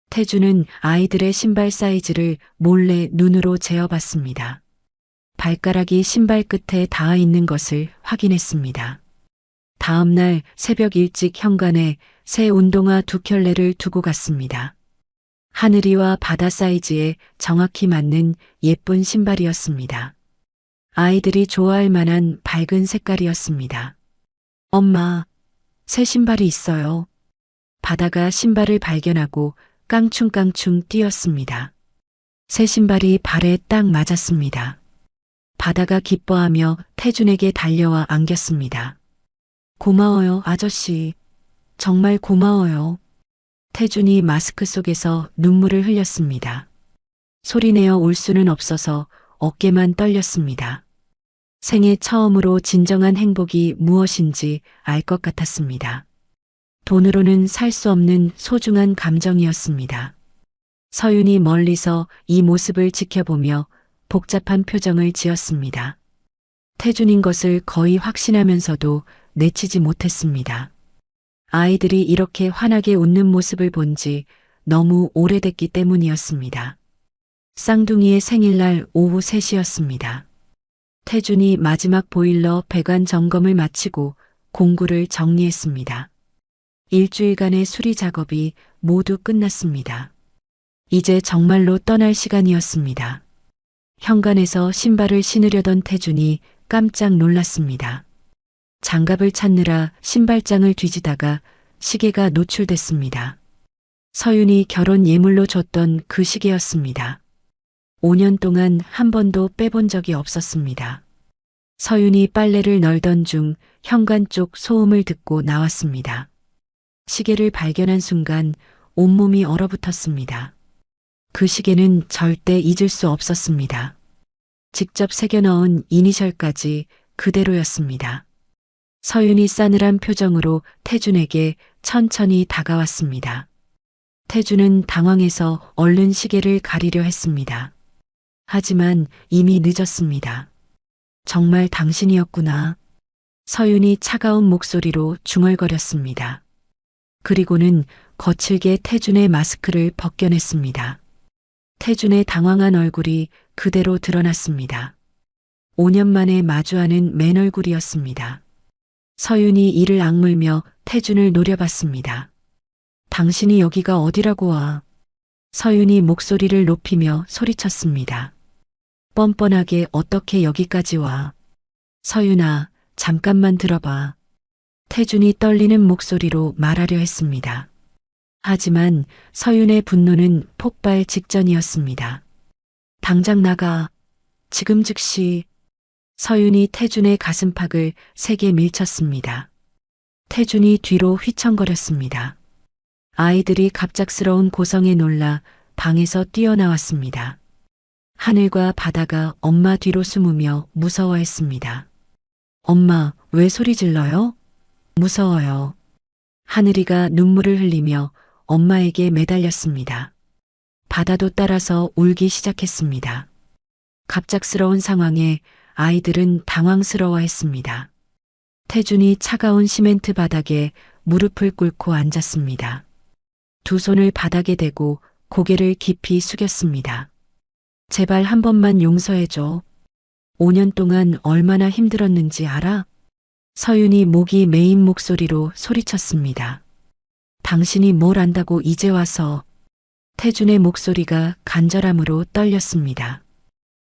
태준은 아이들의 신발 사이즈를 몰래 눈으로 재어봤습니다. 발가락이 신발 끝에 닿아 있는 것을 확인했습니다. 다음 날 새벽 일찍 현관에 새 운동화 2켤레를 두고 갔습니다. 하늘이와 바다 사이즈에 정확히 맞는 예쁜 신발이었습니다. 아이들이 좋아할 만한 밝은 색깔이었습니다. 엄마, 새 신발이 있어요. 바다가 신발을 발견하고 깡충깡충 뛰었습니다. 새 신발이 발에 딱 맞았습니다. 바다가 기뻐하며 태준에게 달려와 안겼습니다. 고마워요, 아저씨. 정말 고마워요. 태준이 마스크 속에서 눈물을 흘렸습니다. 소리내어 울 수는 없어서 어깨만 떨렸습니다. 생애 처음으로 진정한 행복이 무엇인지 알 것 같았습니다. 돈으로는 살 수 없는 소중한 감정이었습니다. 서윤이 멀리서 이 모습을 지켜보며 복잡한 표정을 지었습니다. 태준인 것을 거의 확신하면서도 내치지 못했습니다. 아이들이 이렇게 환하게 웃는 모습을 본 지 너무 오래됐기 때문이었습니다. 쌍둥이의 생일날 오후 3시였습니다. 태준이 마지막 보일러 배관 점검을 마치고 공구를 정리했습니다. 일주일간의 수리 작업이 모두 끝났습니다. 이제 정말로 떠날 시간이었습니다. 현관에서 신발을 신으려던 태준이 깜짝 놀랐습니다. 장갑을 찾느라 신발장을 뒤지다가 시계가 노출됐습니다. 서윤이 결혼 예물로 줬던 그 시계였습니다. 5년 동안 한 번도 빼본 적이 없었습니다. 서윤이 빨래를 널던 중 현관 쪽 소음을 듣고 나왔습니다. 시계를 발견한 순간 온몸이 얼어붙었습니다. 그 시계는 절대 잊을 수 없었습니다. 직접 새겨 넣은 이니셜까지 그대로였습니다. 서윤이 싸늘한 표정으로 태준에게 천천히 다가왔습니다. 태준은 당황해서 얼른 시계를 가리려 했습니다. 하지만 이미 늦었습니다. 정말 당신이었구나. 서윤이 차가운 목소리로 중얼거렸습니다. 그리고는 거칠게 태준의 마스크를 벗겨냈습니다. 태준의 당황한 얼굴이 그대로 드러났습니다. 5년 만에 마주하는 맨 얼굴이었습니다. 서윤이 이를 악물며 태준을 노려봤습니다. 당신이 여기가 어디라고 와. 서윤이 목소리를 높이며 소리쳤습니다. 뻔뻔하게 어떻게 여기까지 와. 서윤아, 잠깐만 들어봐. 태준이 떨리는 목소리로 말하려 했습니다. 하지만 서윤의 분노는 폭발 직전이었습니다. 당장 나가. 지금 즉시. 서윤이 태준의 가슴팍을 세게 밀쳤습니다. 태준이 뒤로 휘청거렸습니다. 아이들이 갑작스러운 고성에 놀라 방에서 뛰어나왔습니다. 하늘과 바다가 엄마 뒤로 숨으며 무서워했습니다. 엄마, 왜 소리 질러요? 무서워요. 하늘이가 눈물을 흘리며 엄마에게 매달렸습니다. 바다도 따라서 울기 시작했습니다. 갑작스러운 상황에 아이들은 당황스러워했습니다. 태준이 차가운 시멘트 바닥에 무릎을 꿇고 앉았습니다. 두 손을 바닥에 대고 고개를 깊이 숙였습니다. 제발 한 번만 용서해줘. 5년 동안 얼마나 힘들었는지 알아? 서윤이 목이 메인 목소리로 소리쳤습니다. 당신이 뭘 안다고 이제 와서. 태준의 목소리가 간절함으로 떨렸습니다.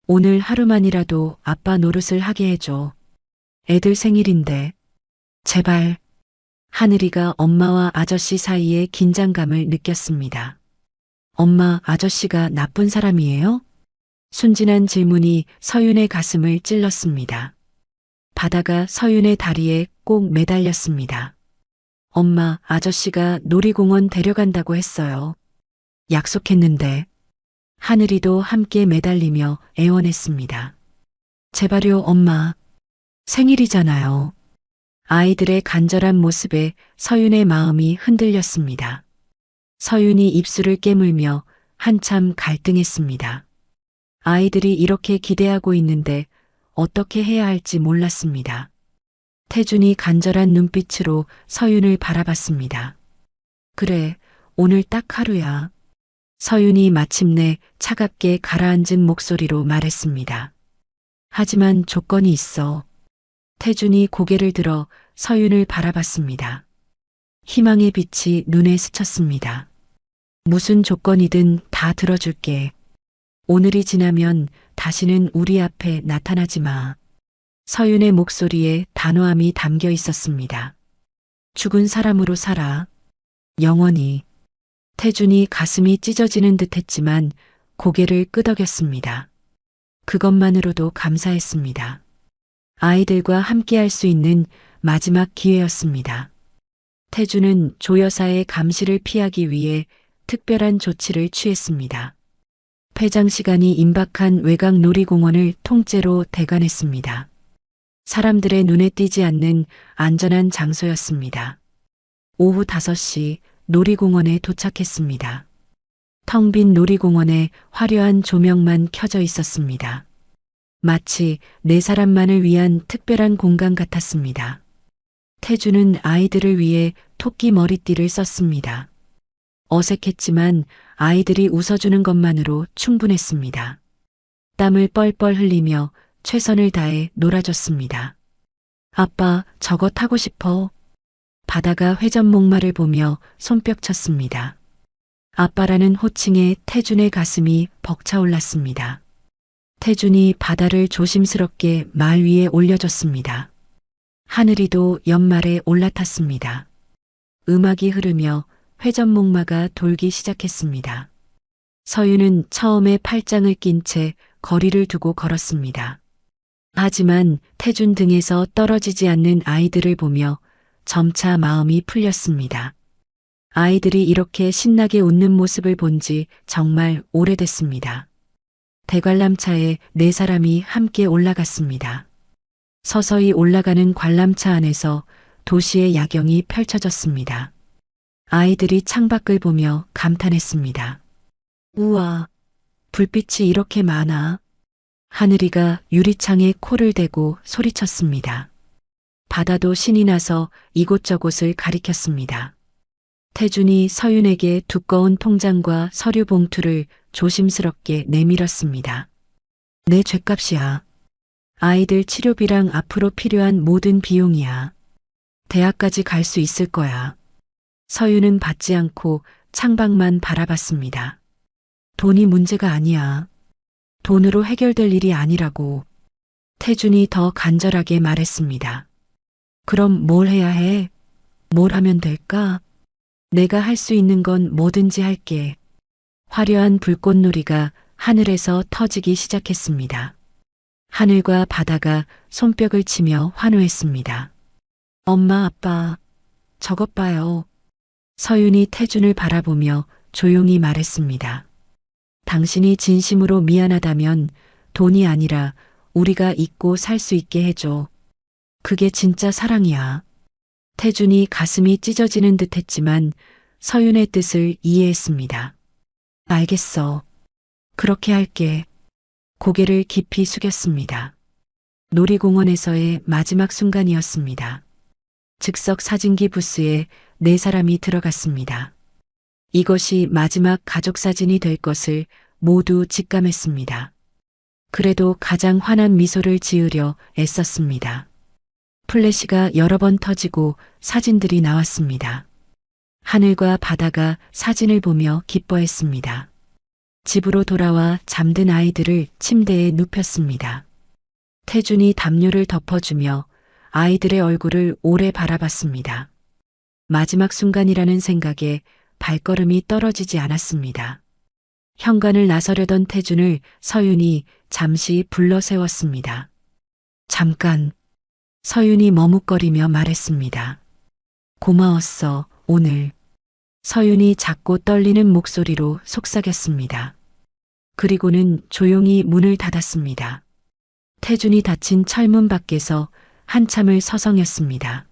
오늘 하루만이라도 아빠 노릇을 하게 해줘. 애들 생일인데. 제발. 하늘이가 엄마와 아저씨 사이의 긴장감을 느꼈습니다. 엄마, 아저씨가 나쁜 사람이에요? 순진한 질문이 서윤의 가슴을 찔렀습니다. 바다가 서윤의 다리에 꼭 매달렸습니다. 엄마, 아저씨가 놀이공원 데려간다고 했어요. 약속했는데. 하늘이도 함께 매달리며 애원했습니다. 제발요, 엄마. 생일이잖아요. 아이들의 간절한 모습에 서윤의 마음이 흔들렸습니다. 서윤이 입술을 깨물며 한참 갈등했습니다. 아이들이 이렇게 기대하고 있는데 어떻게 해야 할지 몰랐습니다. 태준이 간절한 눈빛으로 서윤을 바라봤습니다. 그래, 오늘 딱 하루야. 서윤이 마침내 차갑게 가라앉은 목소리로 말했습니다. 하지만 조건이 있어. 태준이 고개를 들어 서윤을 바라봤습니다. 희망의 빛이 눈에 스쳤습니다. 무슨 조건이든 다 들어줄게. 오늘이 지나면 다시는 우리 앞에 나타나지 마. 서윤의 목소리에 단호함이 담겨 있었습니다. 죽은 사람으로 살아. 영원히. 태준이 가슴이 찢어지는 듯 했지만 고개를 끄덕였습니다. 그것만으로도 감사했습니다. 아이들과 함께할 수 있는 마지막 기회였습니다. 태준은 조 여사의 감시를 피하기 위해 특별한 조치를 취했습니다. 폐장 시간이 임박한 외곽 놀이공원을 통째로 대관했습니다. 사람들의 눈에 띄지 않는 안전한 장소였습니다. 오후 5시 놀이공원에 도착했습니다. 텅 빈 놀이공원에 화려한 조명만 켜져 있었습니다. 마치 4사람만을 위한 특별한 공간 같았습니다. 태준은 아이들을 위해 토끼 머리띠를 썼습니다. 어색했지만 아이들이 웃어주는 것만으로 충분했습니다. 땀을 뻘뻘 흘리며 최선을 다해 놀아줬습니다. 아빠, 저거 타고 싶어. 바다가 회전 목마를 보며 손뼉쳤습니다. 아빠라는 호칭에 태준의 가슴이 벅차올랐습니다. 태준이 바다를 조심스럽게 말 위에 올려줬습니다. 하늘이도 연말에 올라탔습니다. 음악이 흐르며 회전목마가 돌기 시작했습니다. 서유는 처음에 팔짱을 낀 채 거리를 두고 걸었습니다. 하지만 태준 등에서 떨어지지 않는 아이들을 보며 점차 마음이 풀렸습니다. 아이들이 이렇게 신나게 웃는 모습을 본 지 정말 오래됐습니다. 대관람차에 4사람이 함께 올라갔습니다. 서서히 올라가는 관람차 안에서 도시의 야경이 펼쳐졌습니다. 아이들이 창밖을 보며 감탄했습니다. 우와, 불빛이 이렇게 많아. 하늘이가 유리창에 코를 대고 소리쳤습니다. 바다도 신이 나서 이곳저곳을 가리켰습니다. 태준이 서윤에게 두꺼운 통장과 서류 봉투를 조심스럽게 내밀었습니다. 내 죗값이야. 아이들 치료비랑 앞으로 필요한 모든 비용이야. 대학까지 갈 수 있을 거야. 서윤은 받지 않고 창밖만 바라봤습니다. 돈이 문제가 아니야. 돈으로 해결될 일이 아니라고. 태준이 더 간절하게 말했습니다. 그럼 뭘 해야 해? 뭘 하면 될까? 내가 할 수 있는 건 뭐든지 할게. 화려한 불꽃놀이가 하늘에서 터지기 시작했습니다. 하늘과 바다가 손뼉을 치며 환호했습니다. 엄마, 아빠, 저것 봐요. 서윤이 태준을 바라보며 조용히 말했습니다. 당신이 진심으로 미안하다면 돈이 아니라 우리가 잊고 살 수 있게 해줘. 그게 진짜 사랑이야. 태준이 가슴이 찢어지는 듯 했지만 서윤의 뜻을 이해했습니다. 알겠어. 그렇게 할게. 고개를 깊이 숙였습니다. 놀이공원에서의 마지막 순간이었습니다. 즉석 사진기 부스에 4사람이 들어갔습니다. 이것이 마지막 가족 사진이 될 것을 모두 직감했습니다. 그래도 가장 환한 미소를 지으려 애썼습니다. 플래시가 여러 번 터지고 사진들이 나왔습니다. 하늘과 바다가 사진을 보며 기뻐했습니다. 집으로 돌아와 잠든 아이들을 침대에 눕혔습니다. 태준이 담요를 덮어주며 아이들의 얼굴을 오래 바라봤습니다. 마지막 순간이라는 생각에 발걸음이 떨어지지 않았습니다. 현관을 나서려던 태준을 서윤이 잠시 불러 세웠습니다. 잠깐. 서윤이 머뭇거리며 말했습니다. 고마웠어, 오늘. 서윤이 작고 떨리는 목소리로 속삭였습니다. 그리고는 조용히 문을 닫았습니다. 태준이 닫힌 철문 밖에서 한참을 서성였습니다.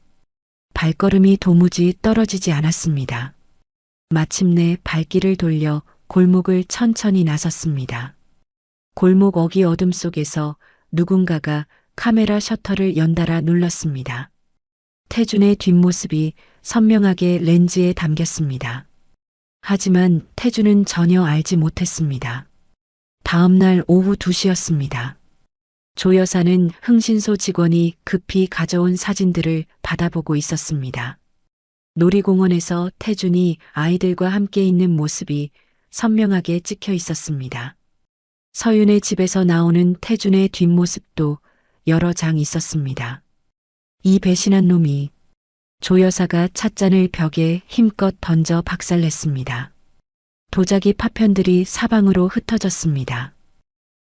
발걸음이 도무지 떨어지지 않았습니다. 마침내 발길을 돌려 골목을 천천히 나섰습니다. 골목 어귀 어둠 속에서 누군가가 카메라 셔터를 연달아 눌렀습니다. 태준의 뒷모습이 선명하게 렌즈에 담겼습니다. 하지만 태준은 전혀 알지 못했습니다. 다음 날 오후 2시였습니다. 조 여사는 흥신소 직원이 급히 가져온 사진들을 받아보고 있었습니다. 놀이공원에서 태준이 아이들과 함께 있는 모습이 선명하게 찍혀 있었습니다. 서윤의 집에서 나오는 태준의 뒷모습도 여러 장 있었습니다. 이 배신한 놈이. 조 여사가 찻잔을 벽에 힘껏 던져 박살냈습니다. 도자기 파편들이 사방으로 흩어졌습니다.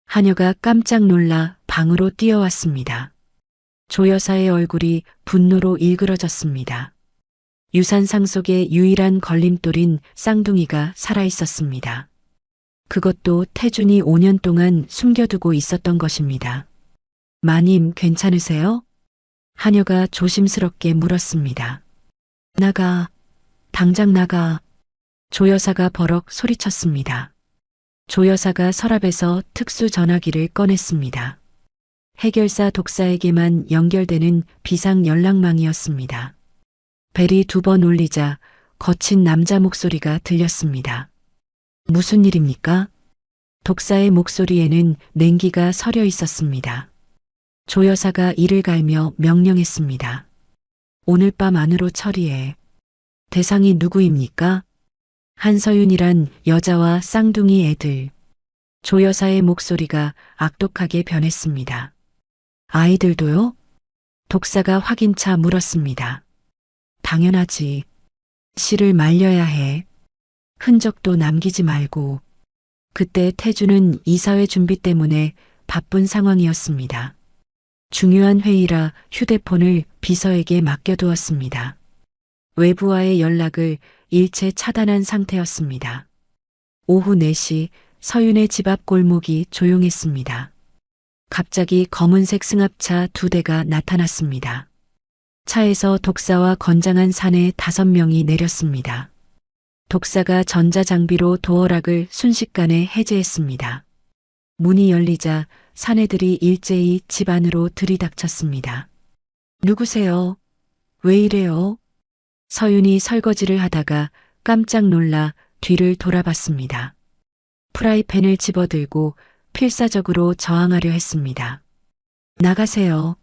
하녀가 깜짝 놀라 방으로 뛰어왔습니다. 조 여사의 얼굴이 분노로 일그러졌습니다. 유산상 속의 유일한 걸림돌인 쌍둥이가 살아있었습니다. 그것도 태준이 5년 동안 숨겨두고 있었던 것입니다. 마님, 괜찮으세요? 하녀가 조심스럽게 물었습니다. 나가, 당장 나가. 조 여사가 버럭 소리쳤습니다. 조 여사가 서랍에서 특수 전화기를 꺼냈습니다. 해결사 독사에게만 연결되는 비상 연락망이었습니다. 벨이 2번 울리자 거친 남자 목소리가 들렸습니다. 무슨 일입니까? 독사의 목소리에는 냉기가 서려 있었습니다. 조 여사가 이를 갈며 명령했습니다. 오늘 밤 안으로 처리해. 대상이 누구입니까? 한서윤이란 여자와 쌍둥이 애들. 조 여사의 목소리가 악독하게 변했습니다. 아이들도요? 독사가 확인차 물었습니다. 당연하지. 씨를 말려야 해. 흔적도 남기지 말고. 그때 태주는 이사회 준비 때문에 바쁜 상황이었습니다. 중요한 회의라 휴대폰을 비서에게 맡겨두었습니다. 외부와의 연락을 일체 차단한 상태였습니다. 오후 4시 서윤의 집 앞 골목이 조용했습니다. 갑자기 검은색 승합차 2대가 나타났습니다. 차에서 독사와 건장한 사내 5명이 내렸습니다. 독사가 전자장비로 도어락을 순식간에 해제했습니다. 문이 열리자 사내들이 일제히 집 안으로 들이닥쳤습니다. 누구세요? 왜 이래요? 서윤이 설거지를 하다가 깜짝 놀라 뒤를 돌아봤습니다. 프라이팬을 집어들고 필사적으로 저항하려 했습니다. 나가세요.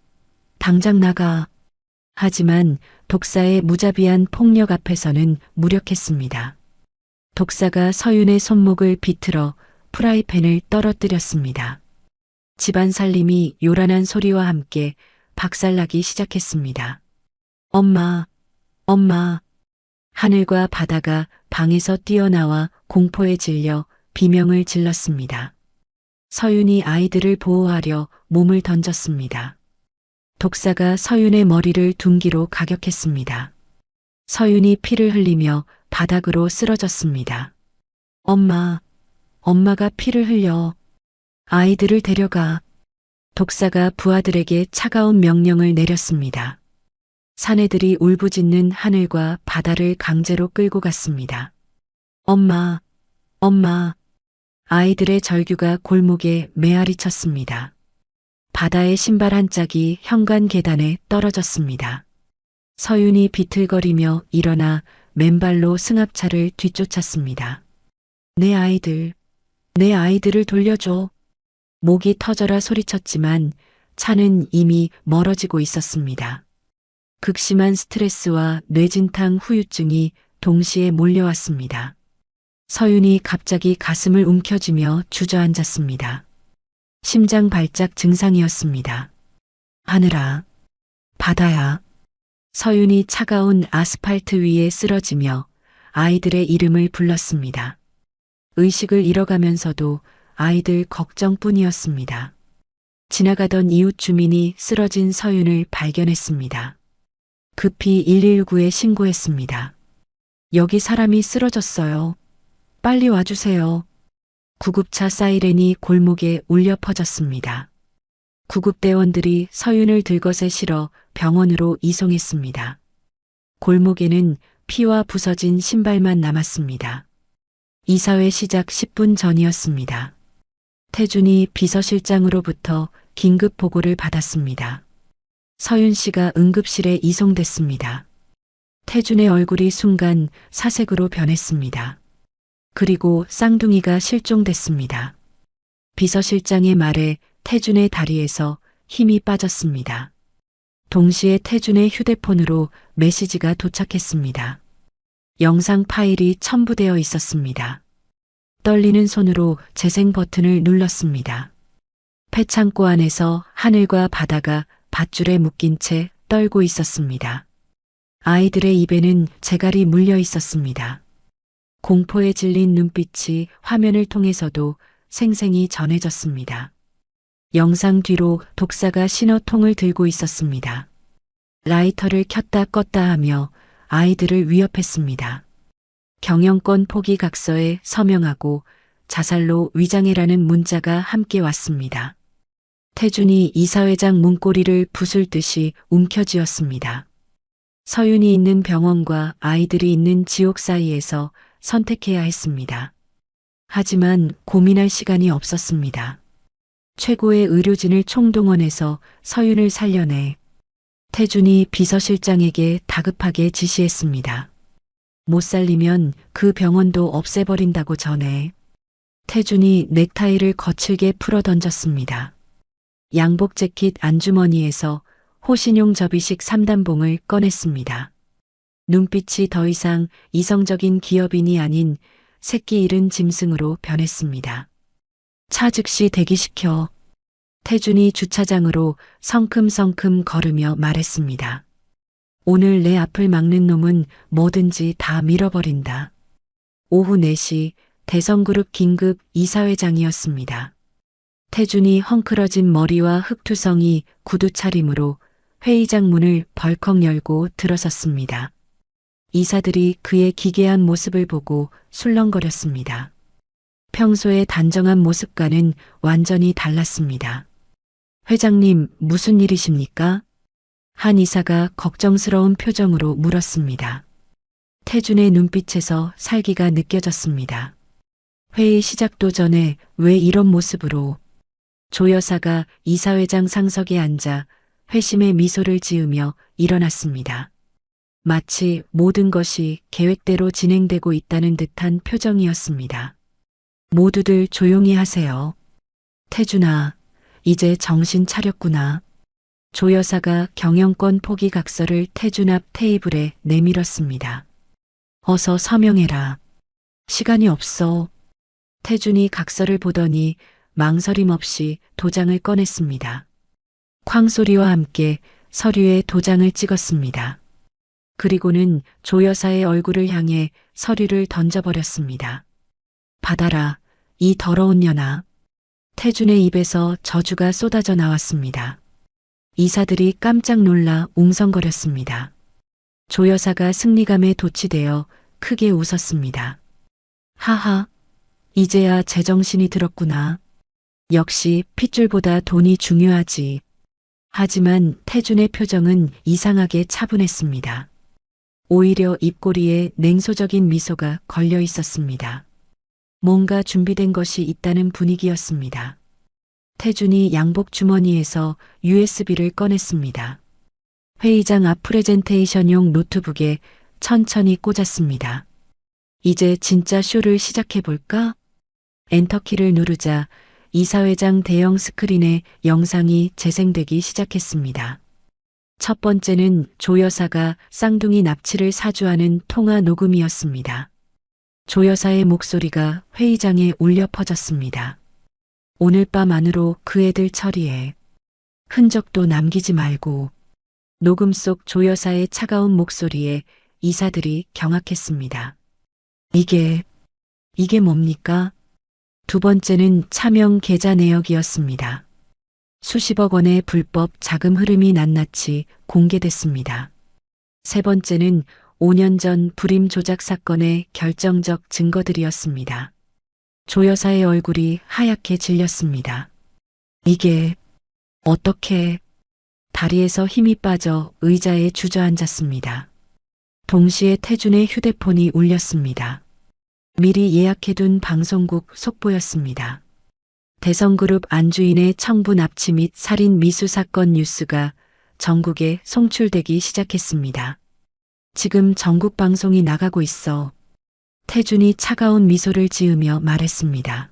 당장 나가. 하지만 독사의 무자비한 폭력 앞에서는 무력했습니다. 독사가 서윤의 손목을 비틀어 프라이팬을 떨어뜨렸습니다. 집안 살림이 요란한 소리와 함께 박살나기 시작했습니다. 엄마, 엄마. 하늘과 바다가 방에서 뛰어나와 공포에 질려 비명을 질렀습니다. 서윤이 아이들을 보호하려 몸을 던졌습니다. 독사가 서윤의 머리를 둔기로 가격했습니다. 서윤이 피를 흘리며 바닥으로 쓰러졌습니다. 엄마, 엄마가 피를 흘려. 아이들을 데려가. 독사가 부하들에게 차가운 명령을 내렸습니다. 사내들이 울부짖는 하늘과 바다를 강제로 끌고 갔습니다. 엄마, 엄마. 아이들의 절규가 골목에 메아리 쳤습니다. 바다의 신발 한 짝이 현관 계단에 떨어졌습니다. 서윤이 비틀거리며 일어나 맨발로 승합차를 뒤쫓았습니다. 내 아이들을 돌려줘. 목이 터져라 소리쳤지만 차는 이미 멀어지고 있었습니다. 극심한 스트레스와 뇌진탕 후유증이 동시에 몰려왔습니다. 서윤이 갑자기 가슴을 움켜쥐며 주저앉았습니다. 심장 발작 증상이었습니다. 하늘아, 바다야. 서윤이 차가운 아스팔트 위에 쓰러지며 아이들의 이름을 불렀습니다. 의식을 잃어가면서도 아이들 걱정뿐이었습니다. 지나가던 이웃 주민이 쓰러진 서윤을 발견했습니다. 급히 119에 신고했습니다. 여기 사람이 쓰러졌어요. 빨리 와주세요. 구급차 사이렌이 골목에 울려 퍼졌습니다. 구급대원들이 서윤을 들것에 실어 병원으로 이송했습니다. 골목에는 피와 부서진 신발만 남았습니다. 이사회 시작 10분 전이었습니다. 태준이 비서실장으로부터 긴급 보고를 받았습니다. 서윤 씨가 응급실에 이송됐습니다. 태준의 얼굴이 순간 사색으로 변했습니다. 그리고 쌍둥이가 실종됐습니다. 비서실장의 말에 태준의 다리에서 힘이 빠졌습니다. 동시에 태준의 휴대폰으로 메시지가 도착했습니다. 영상 파일이 첨부되어 있었습니다. 떨리는 손으로 재생 버튼을 눌렀습니다. 폐창고 안에서 하늘과 바다가 밧줄에 묶인 채 떨고 있었습니다. 아이들의 입에는 재갈이 물려 있었습니다. 공포에 질린 눈빛이 화면을 통해서도 생생히 전해졌습니다. 영상 뒤로 독사가 신호통을 들고 있었습니다. 라이터를 켰다 껐다 하며 아이들을 위협했습니다. 경영권 포기 각서에 서명하고 자살로 위장해라는 문자가 함께 왔습니다. 태준이 이사회장 문고리를 부술 듯이 움켜쥐었습니다. 서윤이 있는 병원과 아이들이 있는 지옥 사이에서 선택해야 했습니다. 하지만 고민할 시간이 없었습니다. 최고의 의료진을 총동원해서 서윤을 살려내. 태준이 비서실장에게 다급하게 지시했습니다. 못 살리면 그 병원도 없애버린다고 전해. 태준이 넥타이를 거칠게 풀어 던졌습니다. 양복 재킷 안주머니에서 호신용 접이식 3단봉을 꺼냈습니다. 눈빛이 더 이상 이성적인 기업인이 아닌 새끼 잃은 짐승으로 변했습니다. 차 즉시 대기시켜. 태준이 주차장으로 성큼성큼 걸으며 말했습니다. 오늘 내 앞을 막는 놈은 뭐든지 다 밀어버린다. 오후 4시 대성그룹 긴급 이사회장이었습니다. 태준이 헝클어진 머리와 흑투성이 구두 차림으로 회의장 문을 벌컥 열고 들어섰습니다. 이사들이 그의 기괴한 모습을 보고 술렁거렸습니다. 평소의 단정한 모습과는 완전히 달랐습니다. 회장님, 무슨 일이십니까? 한 이사가 걱정스러운 표정으로 물었습니다. 태준의 눈빛에서 살기가 느껴졌습니다. 회의 시작도 전에 왜 이런 모습으로? 조 여사가 이사회장 상석에 앉아 회심의 미소를 지으며 일어났습니다. 마치 모든 것이 계획대로 진행되고 있다는 듯한 표정이었습니다. 모두들 조용히 하세요. 태준아, 이제 정신 차렸구나. 조 여사가 경영권 포기 각서를 태준 앞 테이블에 내밀었습니다. 어서 서명해라. 시간이 없어. 태준이 각서를 보더니 망설임 없이 도장을 꺼냈습니다. 쾅 소리와 함께 서류에 도장을 찍었습니다. 그리고는 조 여사의 얼굴을 향해 서류를 던져버렸습니다. 받아라, 이 더러운 년아. 태준의 입에서 저주가 쏟아져 나왔습니다. 이사들이 깜짝 놀라 웅성거렸습니다. 조 여사가 승리감에 도취되어 크게 웃었습니다. 하하, 이제야 제정신이 들었구나. 역시 핏줄보다 돈이 중요하지. 하지만 태준의 표정은 이상하게 차분했습니다. 오히려 입꼬리에 냉소적인 미소가 걸려 있었습니다. 뭔가 준비된 것이 있다는 분위기였습니다. 태준이 양복 주머니에서 USB를 꺼냈습니다. 회의장 앞 프레젠테이션용 노트북에 천천히 꽂았습니다. 이제 진짜 쇼를 시작해볼까? 엔터키를 누르자 이사회장 대형 스크린에 영상이 재생되기 시작했습니다. 첫 번째는 조 여사가 쌍둥이 납치를 사주하는 통화 녹음이었습니다. 조 여사의 목소리가 회의장에 울려 퍼졌습니다. 오늘 밤 안으로 그 애들 처리해. 흔적도 남기지 말고. 녹음 속 조 여사의 차가운 목소리에 이사들이 경악했습니다. 이게 뭡니까? 두 번째는 차명 계좌 내역이었습니다. 수십억 원의 불법 자금 흐름이 낱낱이 공개됐습니다. 세 번째는 5년 전 불임 조작 사건의 결정적 증거들이었습니다. 조 여사의 얼굴이 하얗게 질렸습니다. 이게 어떻게? 다리에서 힘이 빠져 의자에 주저앉았습니다. 동시에 태준의 휴대폰이 울렸습니다. 미리 예약해둔 방송국 속보였습니다. 대성그룹 안주인의 청부 납치 및 살인 미수 사건 뉴스가 전국에 송출되기 시작했습니다. 지금 전국 방송이 나가고 있어. 태준이 차가운 미소를 지으며 말했습니다.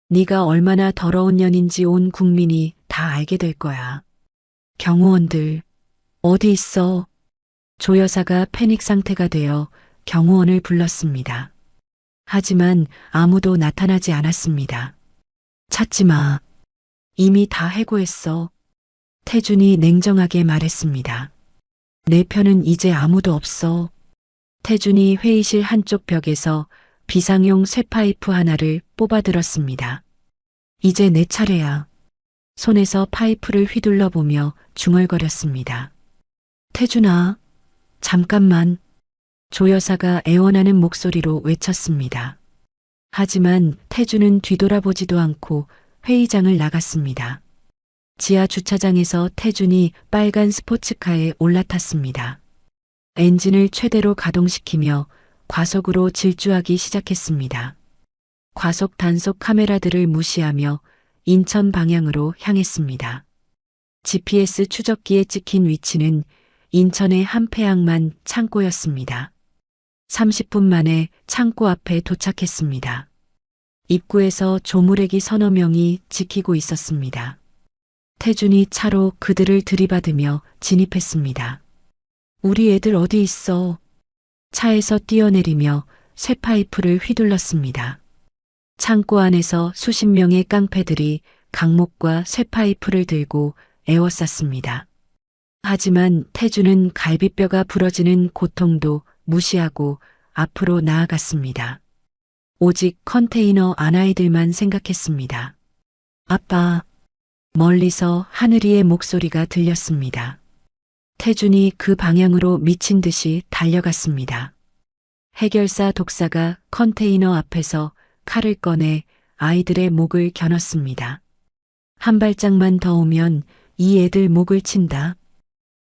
네가 얼마나 더러운 년인지 온 국민이 다 알게 될 거야. 경호원들, 어디 있어? 조 여사가 패닉 상태가 되어 경호원을 불렀습니다. 하지만 아무도 나타나지 않았습니다. 찾지 마. 이미 다 해고했어. 태준이 냉정하게 말했습니다. 내 편은 이제 아무도 없어. 태준이 회의실 한쪽 벽에서 비상용 쇠파이프 하나를 뽑아들었습니다. 이제 내 차례야. 손에서 파이프를 휘둘러 보며 중얼거렸습니다. 태준아, 잠깐만. 조 여사가 애원하는 목소리로 외쳤습니다. 하지만 태준은 뒤돌아보지도 않고 회의장을 나갔습니다. 지하 주차장에서 태준이 빨간 스포츠카에 올라탔습니다. 엔진을 최대로 가동시키며 과속으로 질주하기 시작했습니다. 과속 단속 카메라들을 무시하며 인천 방향으로 향했습니다. GPS 추적기에 찍힌 위치는 인천의 한 폐양만 창고였습니다. 30분 만에 창고 앞에 도착했습니다. 입구에서 조무래기 서너 명이 지키고 있었습니다. 태준이 차로 그들을 들이받으며 진입했습니다. 우리 애들 어디 있어? 차에서 뛰어내리며 쇠파이프를 휘둘렀습니다. 창고 안에서 수십 명의 깡패들이 강목과 쇠파이프를 들고 에워쌌습니다. 하지만 태주는 갈비뼈가 부러지는 고통도 무시하고 앞으로 나아갔습니다. 오직 컨테이너 안아이들만 생각했습니다. 아빠, 멀리서 하늘이의 목소리가 들렸습니다. 태준이 그 방향으로 미친 듯이 달려갔습니다. 해결사 독사가 컨테이너 앞에서 칼을 꺼내 아이들의 목을 겨눴습니다. 한 발짝만 더 오면 이 애들 목을 친다.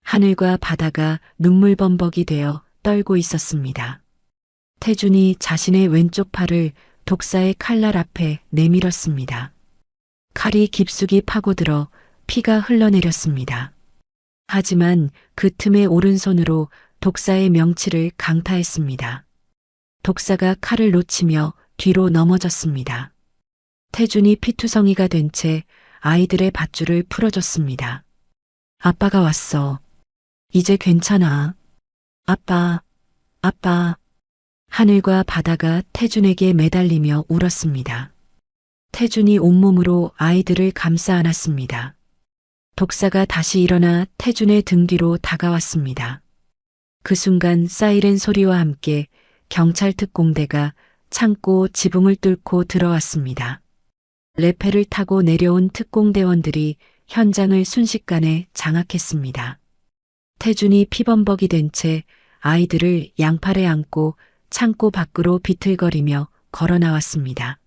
하늘과 바다가 눈물범벅이 되어 떨고 있었습니다. 태준이 자신의 왼쪽 팔을 독사의 칼날 앞에 내밀었습니다. 칼이 깊숙이 파고들어 피가 흘러내렸습니다. 하지만 그 틈에 오른손으로 독사의 명치를 강타했습니다. 독사가 칼을 놓치며 뒤로 넘어졌습니다. 태준이 피투성이가 된 채 아이들의 밧줄을 풀어줬습니다. 아빠가 왔어. 이제 괜찮아. 아빠, 아빠. 하늘과 바다가 태준에게 매달리며 울었습니다. 태준이 온몸으로 아이들을 감싸 안았습니다. 독사가 다시 일어나 태준의 등 뒤로 다가왔습니다. 그 순간 사이렌 소리와 함께 경찰 특공대가 창고 지붕을 뚫고 들어왔습니다. 레페를 타고 내려온 특공대원들이 현장을 순식간에 장악했습니다. 태준이 피범벅이 된 채 아이들을 양팔에 안고 창고 밖으로 비틀거리며 걸어 나왔습니다.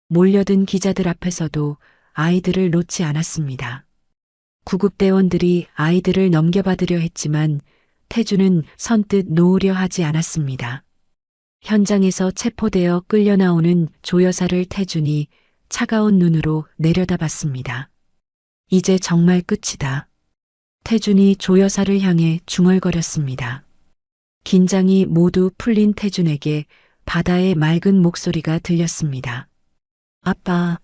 몰려든 기자들 앞에서도 아이들을 놓지 않았습니다. 구급대원들이 아이들을 넘겨받으려 했지만 태준은 선뜻 놓으려 하지 않았습니다. 현장에서 체포되어 끌려 나오는 조 여사를 태준이 차가운 눈으로 내려다봤습니다. 이제 정말 끝이다. 태준이 조 여사를 향해 중얼거렸습니다. 긴장이 모두 풀린 태준에게 바다의 맑은 목소리가 들렸습니다. 아빠,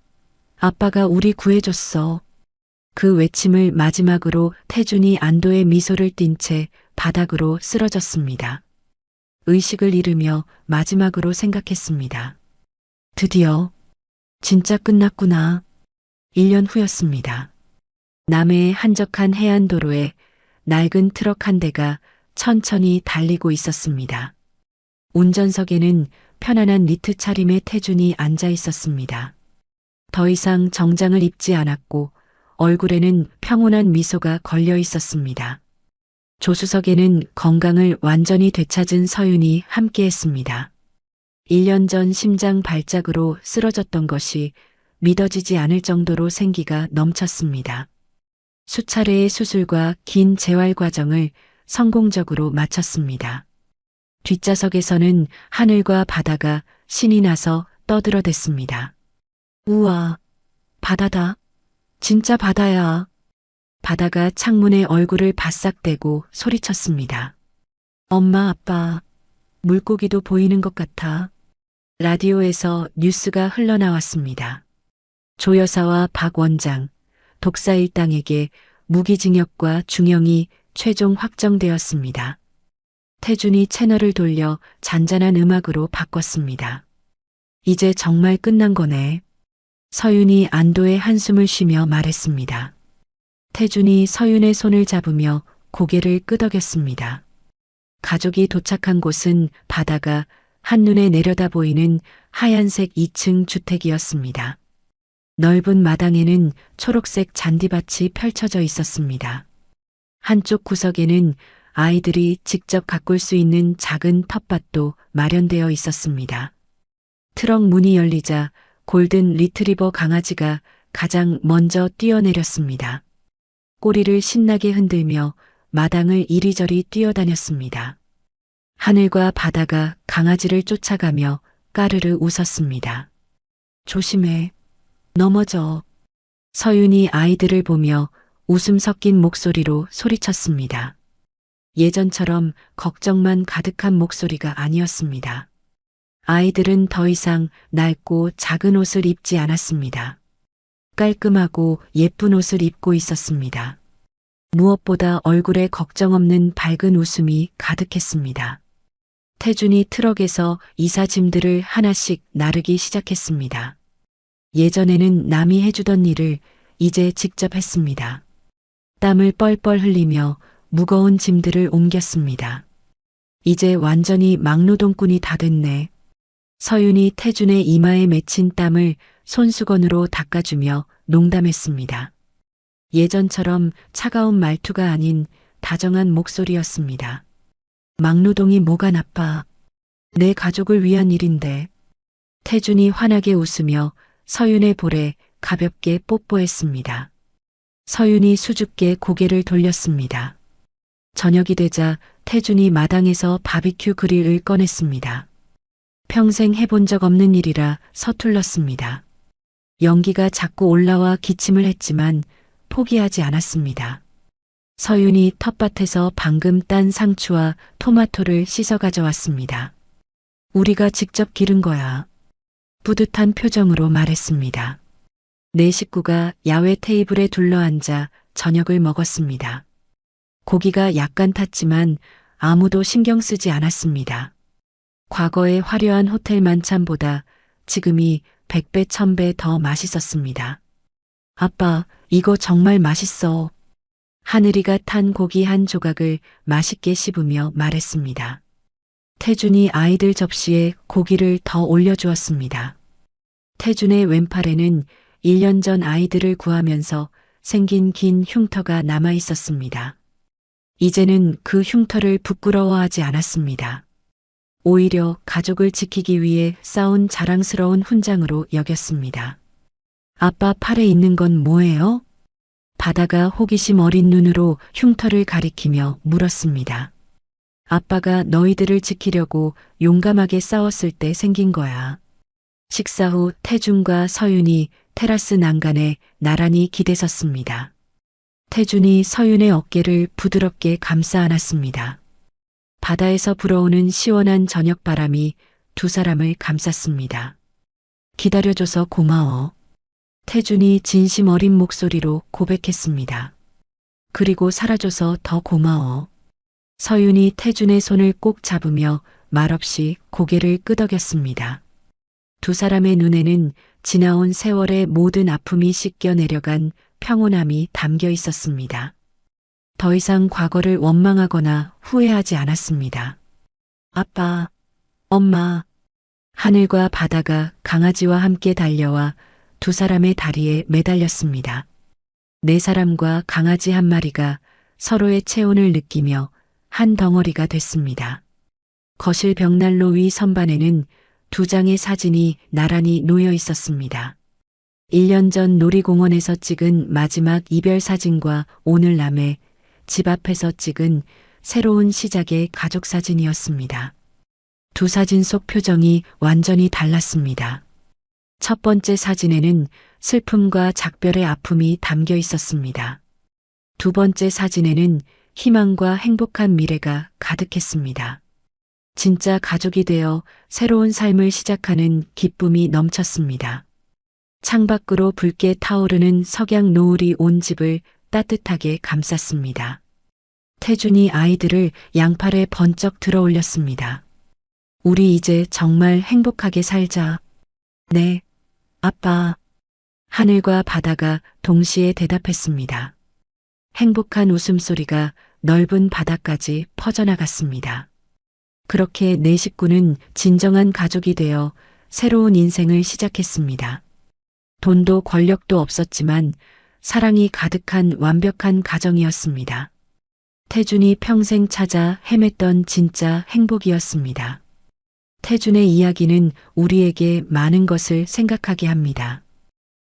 아빠가 우리 구해줬어. 그 외침을 마지막으로 태준이 안도의 미소를 띤 채 바닥으로 쓰러졌습니다. 의식을 잃으며 마지막으로 생각했습니다. 드디어 진짜 끝났구나. 1년 후였습니다. 남해의 한적한 해안도로에 낡은 트럭 한 대가 천천히 달리고 있었습니다. 운전석에는 편안한 니트 차림의 태준이 앉아 있었습니다. 더 이상 정장을 입지 않았고 얼굴에는 평온한 미소가 걸려 있었습니다. 조수석에는 건강을 완전히 되찾은 서윤이 함께했습니다. 1년 전 심장 발작으로 쓰러졌던 것이 믿어지지 않을 정도로 생기가 넘쳤습니다. 수차례의 수술과 긴 재활 과정을 성공적으로 마쳤습니다. 뒷좌석에서는 하늘과 바다가 신이 나서 떠들어댔습니다. 우와, 바다다. 진짜 바다야. 바다가 창문에 얼굴을 바싹 대고 소리쳤습니다. 엄마, 아빠, 물고기도 보이는 것 같아. 라디오에서 뉴스가 흘러나왔습니다. 조 여사와 박 원장, 독사 일당에게 무기징역과 중형이 최종 확정되었습니다. 태준이 채널을 돌려 잔잔한 음악으로 바꿨습니다. 이제 정말 끝난 거네. 서윤이 안도의 한숨을 쉬며 말했습니다. 태준이 서윤의 손을 잡으며 고개를 끄덕였습니다. 가족이 도착한 곳은 바다가 한눈에 내려다 보이는 하얀색 2층 주택이었습니다. 넓은 마당에는 초록색 잔디밭이 펼쳐져 있었습니다. 한쪽 구석에는 아이들이 직접 가꿀 수 있는 작은 텃밭도 마련되어 있었습니다. 트럭 문이 열리자 골든 리트리버 강아지가 가장 먼저 뛰어내렸습니다. 꼬리를 신나게 흔들며 마당을 이리저리 뛰어다녔습니다. 하늘과 바다가 강아지를 쫓아가며 까르르 웃었습니다. 조심해. 넘어져. 서윤이 아이들을 보며 웃음 섞인 목소리로 소리쳤습니다. 예전처럼 걱정만 가득한 목소리가 아니었습니다. 아이들은 더 이상 낡고 작은 옷을 입지 않았습니다. 깔끔하고 예쁜 옷을 입고 있었습니다. 무엇보다 얼굴에 걱정 없는 밝은 웃음이 가득했습니다. 태준이 트럭에서 이사 짐들을 하나씩 나르기 시작했습니다. 예전에는 남이 해주던 일을 이제 직접 했습니다. 땀을 뻘뻘 흘리며 무거운 짐들을 옮겼습니다. 이제 완전히 막노동꾼이 다 됐네. 서윤이 태준의 이마에 맺힌 땀을 손수건으로 닦아주며 농담했습니다. 예전처럼 차가운 말투가 아닌 다정한 목소리였습니다. 막노동이 뭐가 나빠. 내 가족을 위한 일인데. 태준이 환하게 웃으며 서윤의 볼에 가볍게 뽀뽀했습니다. 서윤이 수줍게 고개를 돌렸습니다. 저녁이 되자 태준이 마당에서 바비큐 그릴을 꺼냈습니다. 평생 해본 적 없는 일이라 서툴렀습니다. 연기가 자꾸 올라와 기침을 했지만 포기하지 않았습니다. 서윤이 텃밭에서 방금 딴 상추와 토마토를 씻어 가져왔습니다. 우리가 직접 기른 거야. 뿌듯한 표정으로 말했습니다. 네 식구가 야외 테이블에 둘러앉아 저녁을 먹었습니다. 고기가 약간 탔지만 아무도 신경 쓰지 않았습니다. 과거의 화려한 호텔 만찬보다 지금이 100배, 1000배 더 맛있었습니다. 아빠, 이거 정말 맛있어. 하늘이가 탄 고기 한 조각을 맛있게 씹으며 말했습니다. 태준이 아이들 접시에 고기를 더 올려주었습니다. 태준의 왼팔에는 1년 전 아이들을 구하면서 생긴 긴 흉터가 남아 있었습니다. 이제는 그 흉터를 부끄러워하지 않았습니다. 오히려 가족을 지키기 위해 싸운 자랑스러운 훈장으로 여겼습니다. 아빠 팔에 있는 건 뭐예요? 바다가 호기심 어린 눈으로 흉터를 가리키며 물었습니다. 아빠가 너희들을 지키려고 용감하게 싸웠을 때 생긴 거야. 식사 후 태준과 서윤이 테라스 난간에 나란히 기대섰습니다. 태준이 서윤의 어깨를 부드럽게 감싸 안았습니다. 바다에서 불어오는 시원한 저녁바람이 두 사람을 감쌌습니다. 기다려줘서 고마워. 태준이 진심 어린 목소리로 고백했습니다. 그리고 살아줘서 더 고마워. 서윤이 태준의 손을 꼭 잡으며 말없이 고개를 끄덕였습니다. 두 사람의 눈에는 지나온 세월의 모든 아픔이 씻겨 내려간 평온함이 담겨 있었습니다. 더 이상 과거를 원망하거나 후회하지 않았습니다. 아빠, 엄마, 하늘과 바다가 강아지와 함께 달려와 두 사람의 다리에 매달렸습니다. 네 사람과 강아지 한 마리가 서로의 체온을 느끼며 한 덩어리가 됐습니다. 거실 벽난로 위 선반에는 두 장의 사진이 나란히 놓여 있었습니다. 1년 전 놀이공원에서 찍은 마지막 이별 사진과 오늘남의 집 앞에서 찍은 새로운 시작의 가족 사진이었습니다. 두 사진 속 표정이 완전히 달랐습니다. 첫 번째 사진에는 슬픔과 작별의 아픔이 담겨 있었습니다. 두 번째 사진에는 희망과 행복한 미래가 가득했습니다. 진짜 가족이 되어 새로운 삶을 시작하는 기쁨이 넘쳤습니다. 창밖으로 붉게 타오르는 석양 노을이 온 집을 따뜻하게 감쌌습니다. 태준이 아이들을 양팔에 번쩍 들어 올렸습니다. 우리 이제 정말 행복하게 살자. 네, 아빠. 하늘과 바다가 동시에 대답했습니다. 행복한 웃음소리가 넓은 바다까지 퍼져나갔습니다. 그렇게 네 식구는 진정한 가족이 되어 새로운 인생을 시작했습니다. 돈도 권력도 없었지만 사랑이 가득한 완벽한 가정이었습니다. 태준이 평생 찾아 헤맸던 진짜 행복이었습니다. 태준의 이야기는 우리에게 많은 것을 생각하게 합니다.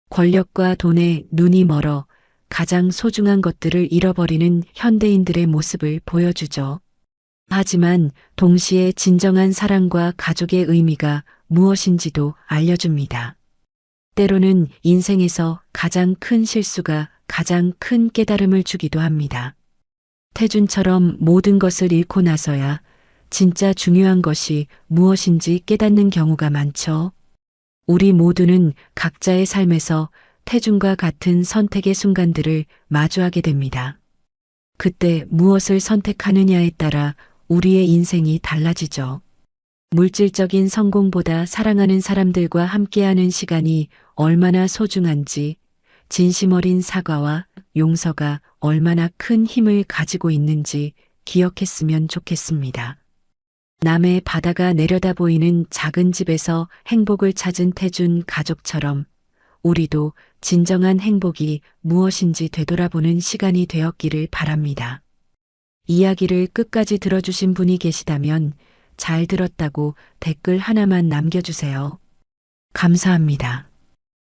권력과 돈에 눈이 멀어 가장 소중한 것들을 잃어버리는 현대인들의 모습을 보여주죠. 하지만 동시에 진정한 사랑과 가족의 의미가 무엇인지도 알려줍니다. 때로는 인생에서 가장 큰 실수가 가장 큰 깨달음을 주기도 합니다. 태준처럼 모든 것을 잃고 나서야 진짜 중요한 것이 무엇인지 깨닫는 경우가 많죠. 우리 모두는 각자의 삶에서 태준과 같은 선택의 순간들을 마주하게 됩니다. 그때 무엇을 선택하느냐에 따라 우리의 인생이 달라지죠. 물질적인 성공보다 사랑하는 사람들과 함께하는 시간이 얼마나 소중한지, 진심 어린 사과와 용서가 얼마나 큰 힘을 가지고 있는지 기억했으면 좋겠습니다. 남해 바다가 내려다 보이는 작은 집에서 행복을 찾은 태준 가족처럼 우리도 진정한 행복이 무엇인지 되돌아보는 시간이 되었기를 바랍니다. 이야기를 끝까지 들어주신 분이 계시다면 잘 들었다고 댓글 하나만 남겨주세요. 감사합니다.